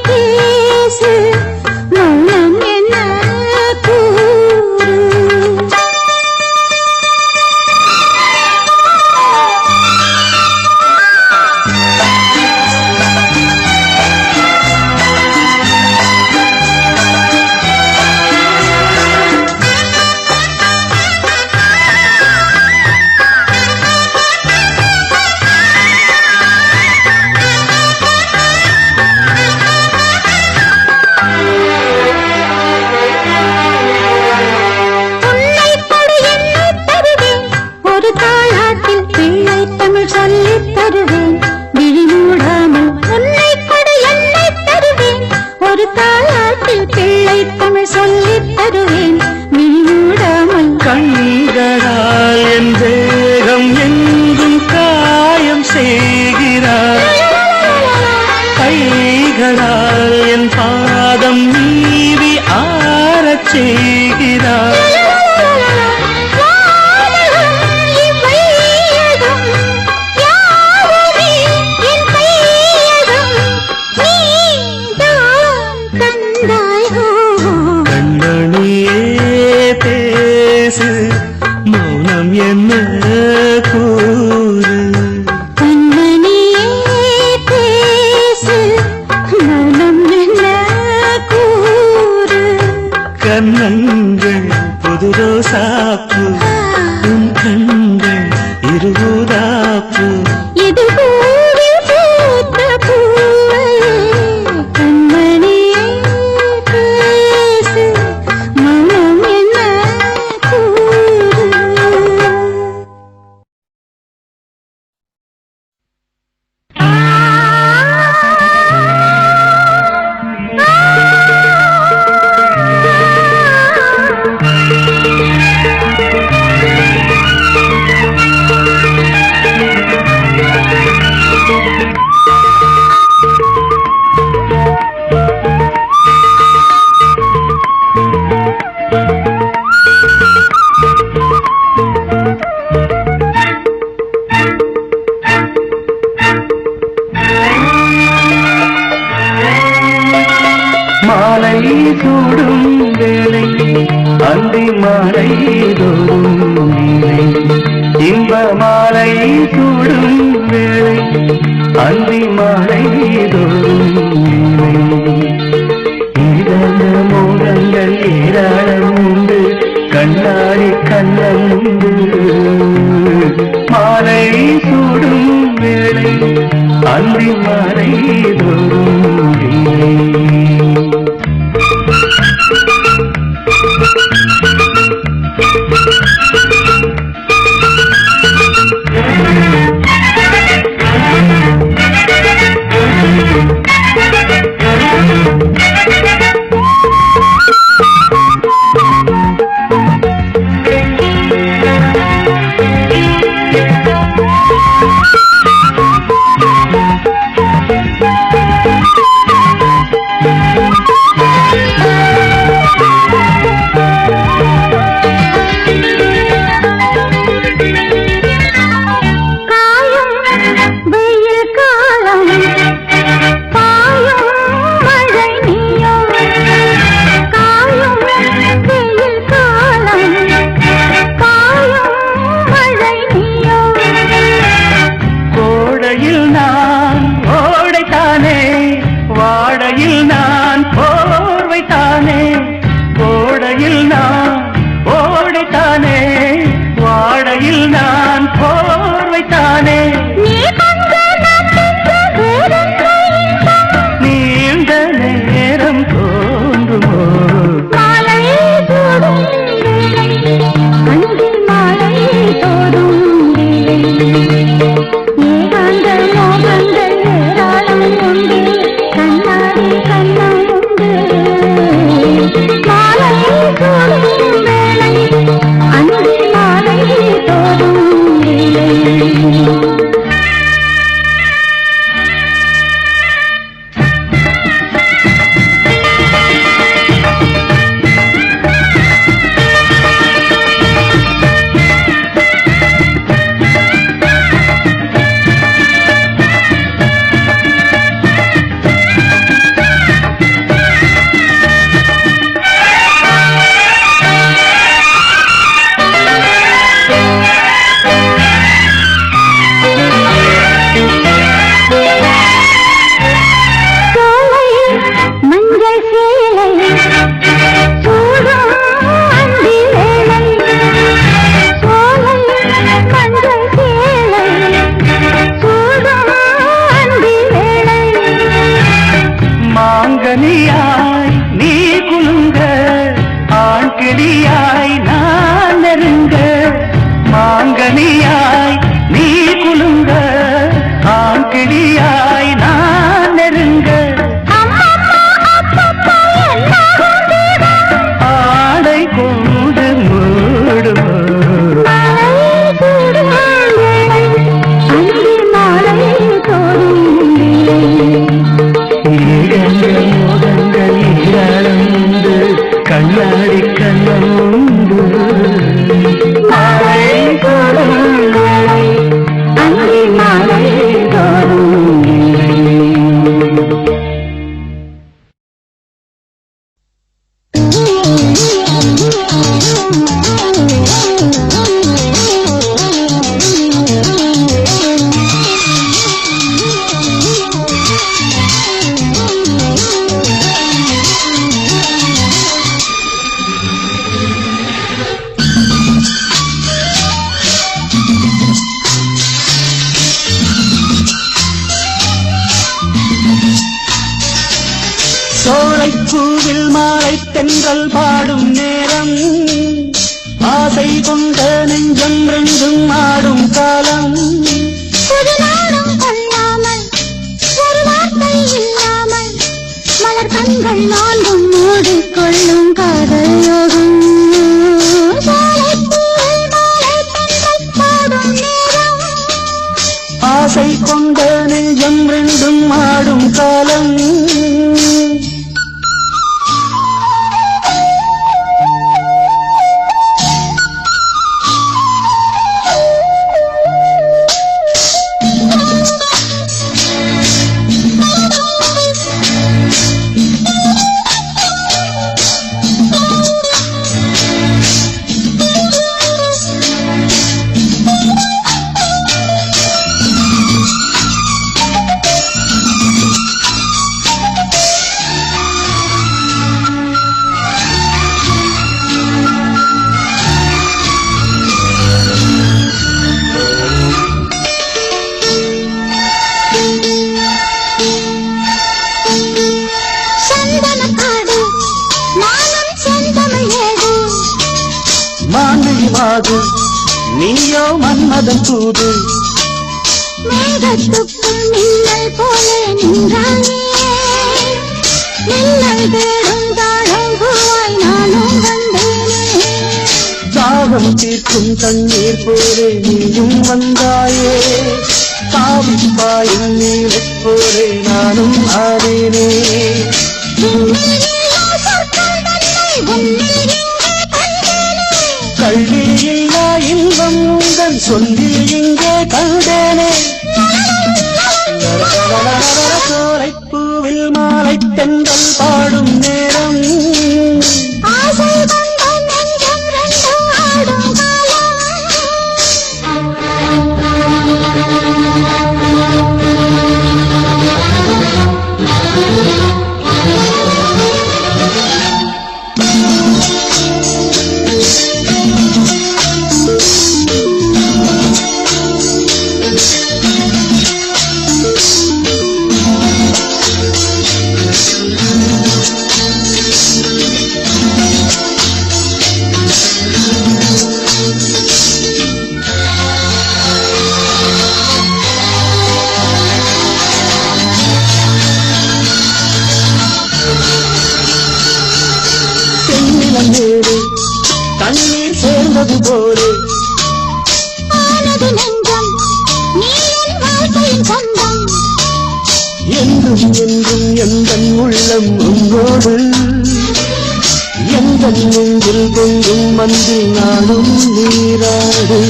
பேசு மௌனம் என்ன கூறு உன்னை கொடு என்னை தருவேன் ஒரு தாளாட்டில் பிள்ளை தமிழ் சொல்லித் தருவேன் விழி மூடாமல் உன்னை கொடு என்னை தருவேன் ஒரு தாளாட்டில் பிள்ளை தமிழ் சொல்லித் தருவேன் விழி மூடாமல் கண்களால் என் தேகம் எங்கும் காயம் செய்கிறார் கைகளால் என் பாதம் நீவி ஆரச் செய்கிறார் கண்மணியே பேசு மௌனம் என்ன கூறு கண்மணியே பேசு மௌனம் என்ன கூறு கண்ணங்கள் புது ரோசாப்பு உன் கண்கள் இருபூதாப்பு இது பூவில் பூத்த பூவையே கண்மணியே பேசு மௌனம் என்ன கூறு மாலை சூடும் வேளை அந்தி மாலை தோறும் நீலை இன்ப மாலை சூடும் வேளை அந்தி மாலை தோறும் நீலை இதழ மோகங்கள் ஏராளம் உண்டு கண்ணாடி கண்ணம் உண்டு மாலை சூடும் வேளை அந்தி மாலை தோறும் நீலை சோலைப்பூவில் மாலை தென்றல் பாடும் நேரம் ஆசை கொண்ட நெஞ்சம் ரெண்டும் ஆடும் காலம் ஒரு நாளும் கொள்ளாமல் ஒரு வார்த்தை இல்லாமல் மலர் கண்கள் நான்கும் மூடிக்கொள்ளும் காதல் யோகம் சோலைப்பூவில் மாலை தென்றல் பாடும் நேரம் ஆசை கொண்ட நெஞ்சம் ரெண்டும் ஆடும் காலம் நீயோ மன்மதன் தூது மேகத்துக்குள் மின்னல் போல நின்றாயே மின்னல் தேடும் தாழம் பூவாய் நானும் வந்தேனே தாகம் தீர்க்கும் தண்ணீர் போலே நீயும் வந்தாயே காவிப்பாயும் நீரைப் போலே நானும் ஆடினே கல்வியில்லா இன்பம் உங்கள் சொல்லில் இங்கே கண்டேனே சோலைப்பூவில் மாலை தென்றல் பாடும் நேரம் ஆசை கொண்ட நெஞ்சம் ரெண்டும் ஆடும் தண்ணீர் சேர்ந்தது போலே ஆனது நெஞ்சம் நீ என் வாழ்க்கையின் சொந்தம் என்றும் என்றும் எந்தன் உள்ளம் உன்னோடு எந்தன் நெஞ்சில் பொங்கும் மந்தில் நானும் நீராடு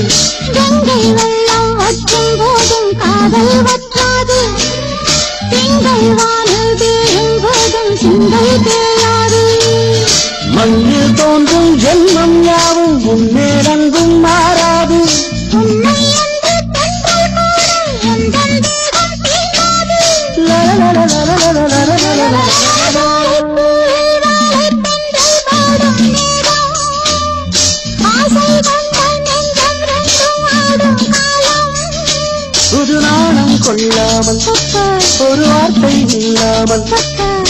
கங்கை வெள்ளம் வற்றும் போதும் காதல் வற்றாது திங்கள் வானில் தேயும் போதும் சிந்தை தேயாது மண்ணில் தோன்றும் ஜென்மம் யாவும் முன்னேறங்கும் மாறாது உன்னை என்று தென்றல் கூட எந்தன் தேகம் தீண்டாது சோலைப்பூவில் மாலை தென்றல் பாடும் நேரம் ஆசை கொண்ட நெஞ்சம் ரெண்டும் ஆடும் காலம் புது நாணம் கொள்ளாமல் ஒரு வார்த்தை இல்லாமல்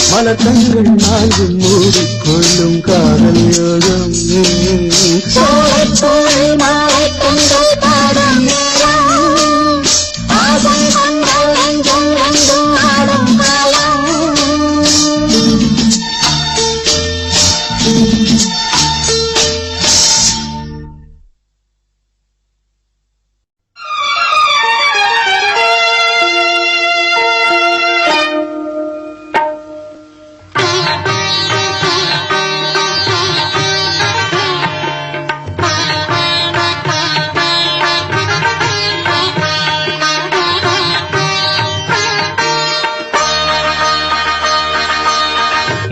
மலக்கண்கள் நான்கும் மூடிக்கொள்ளும் காதல் யோகம் சோலைப்பூவில் மாலை தென்றல் பாடும் நேரம் ஆசை கொண்ட நெஞ்சம் ரெண்டும் ஆடும் காலம்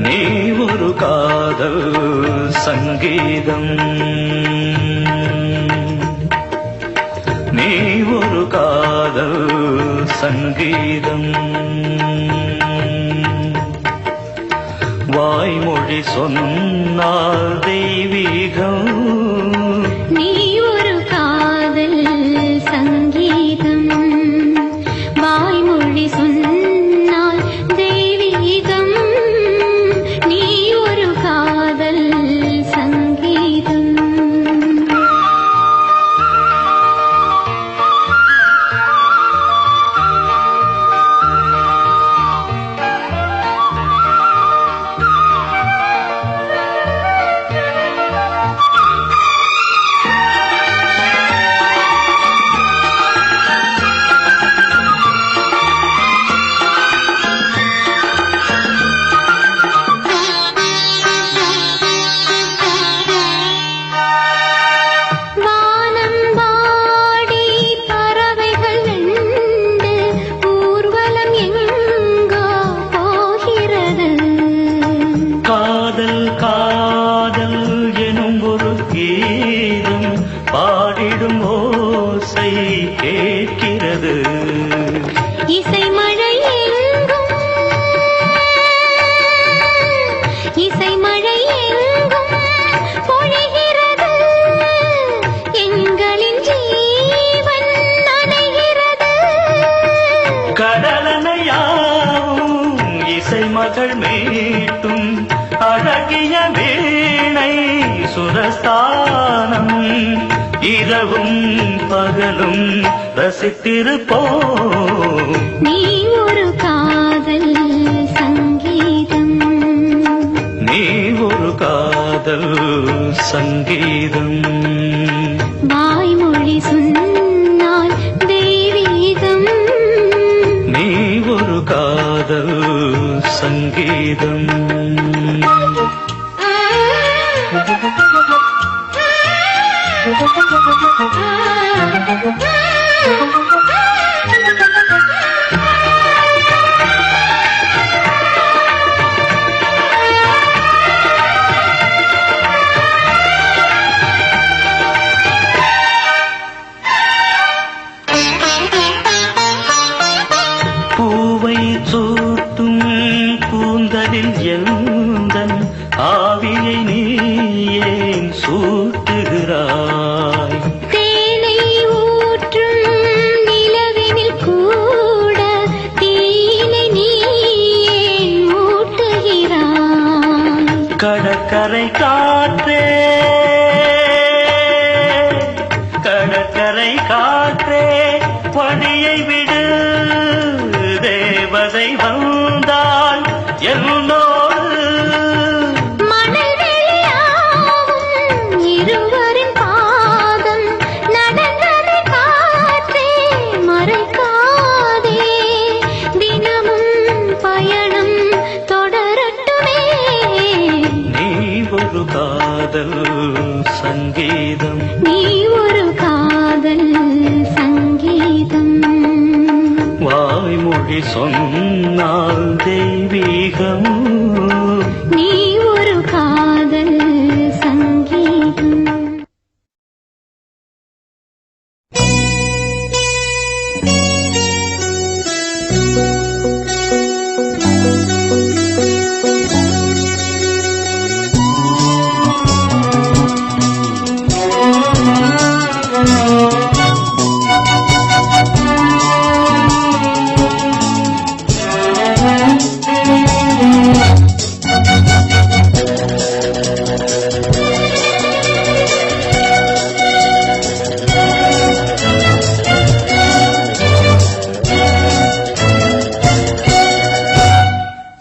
நீ ஒரு காதல் சங்கீதம் நீ ஒரு காதல் சங்கீதம் வாய்மொழி சொன்னால் தெய்வீகம் நீ ஒரு காதல் சங்கீதம் வாய்மொழி சொன்னால் தெய்வீகம் மகள் மீட்டும் அழகிய வீணை சுரஸ்தானம் இரவும் பகலும் ரசித்திருப்போம். நீ ஒரு காதல் சங்கீதம், நீ ஒரு காதல் சங்கீதம், வாய்மொழி சொன்னால் தெய்வீகம். நீ ஒரு காதல் சங்கீதம். பூவை சூட்டும் கூந்தலில் எந்தன் ஆவியை நீ ஏன் சூட்டுகிறாய்? தேனை ஊற்றும் நிலவினில் கூட தீனை நீ ஏன் ஊட்டுகிறாய்? கடற்கரை காற்றே, கடற்கரை காற்றே பணியை விடு, தேவதை வந்தால் என்னோடு. மணல் வெளியாகும் இருவரின் பாதம் நடந்ததை காற்றே மறைக்காதே. தினமும் பயணம் தொடரட்டுமே. நீ ஒரு காதல் சங்கீதம், நீ ஒரு காதல் சங்கீதம், வாய்மொழி சொன்னால் தெய்வீகம். நீ ஒரு காதல் சங்கீதம்.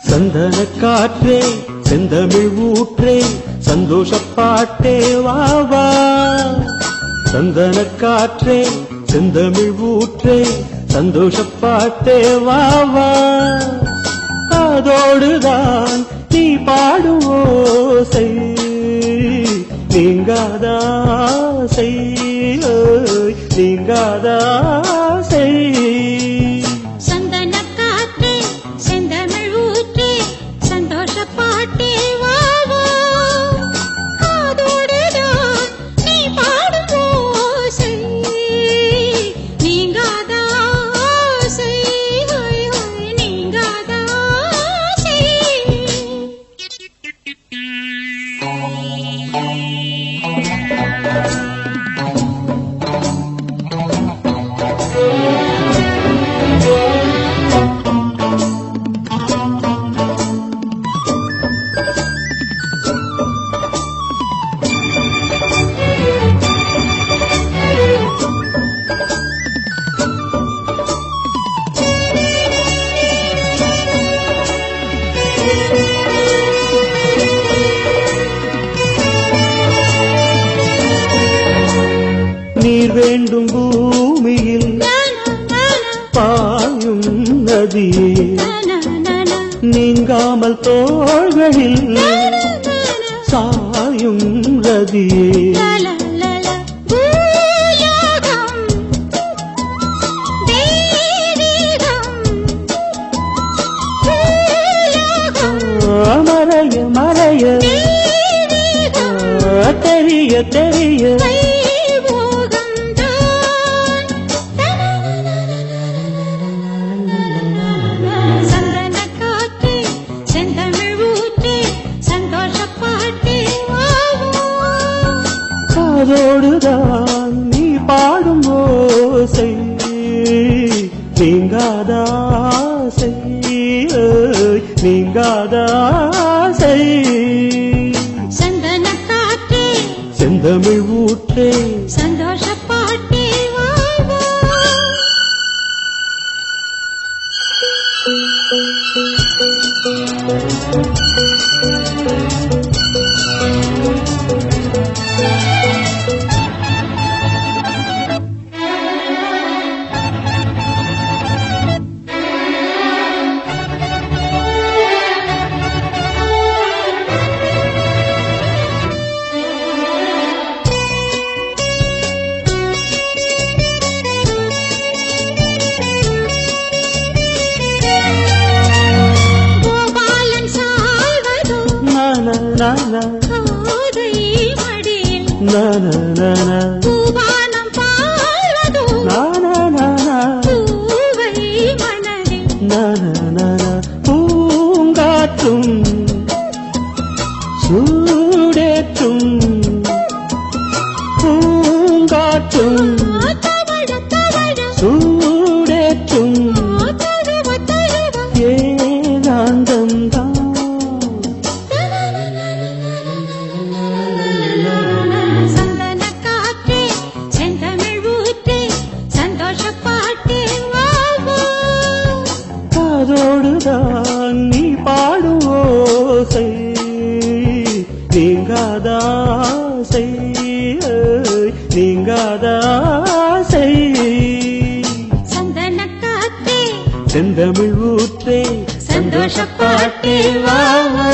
சந்தன காற்றே செந்தமிழ் ஊற்றே சந்தோஷப்பாட்டே வா வா. சந்தன காற்றே செந்தமிழ் ஊற்றே சந்தோஷப்பாட்டே வா வா. அதோடுதான் நீ பாடும் ஓசை நீங்காதாசை, நீங்காதாசை. சந்தன காற்றே செந்தமிழ் ஊற்றே சந்தோஷப்பாட்டே வா வா. காதோடுதான் நீ பாடும் ஓசை நீங்காத ஆசை, ஹோய் ஹோய் நீங்காத ஆசை. நீர் வேண்டும் பூமியில் பாயும் நதியே, நீங்காமல் தோள்களில் சாயும் ரதியே. மறைய மறைய தெரிய தெரிய சந்தன காற்றே செந்தமிழ் ஊற்றே சந்தோஷப்பாட்டே வா வா. காதோடுதான் நீ பாடும் ஓசை நீங்காதாசை, நீங்காத ஆசை சந்தன காற்றே செந்தமிழ் ஊற்றே சந்தோஷ பாட்டே வா வா. கோபாலன் சாய்வதோ நானா கோதை மடியில் நானா பூவானம் பாழ்வதோ நானா பூவை மனதில் நானா பூங்காற்றும் சூடேற்றும் பூங்காற்றும் தவழ தவழ சூடேற்றும் தழுவ தழுவ ஏகாந்தம் தான் சந்தன காற்றே செந்தமிழ் ஊற்றே சந்தோஷ பாட்டே வா வா. அதோடுதான் நீ பாடும் ஓசை நீங்காத ஆசை நீங்காத ஆசை சந்தன காற்றே செந்தமிழ் ஊற்றே சந்தோஷ பாட்டே வா வா.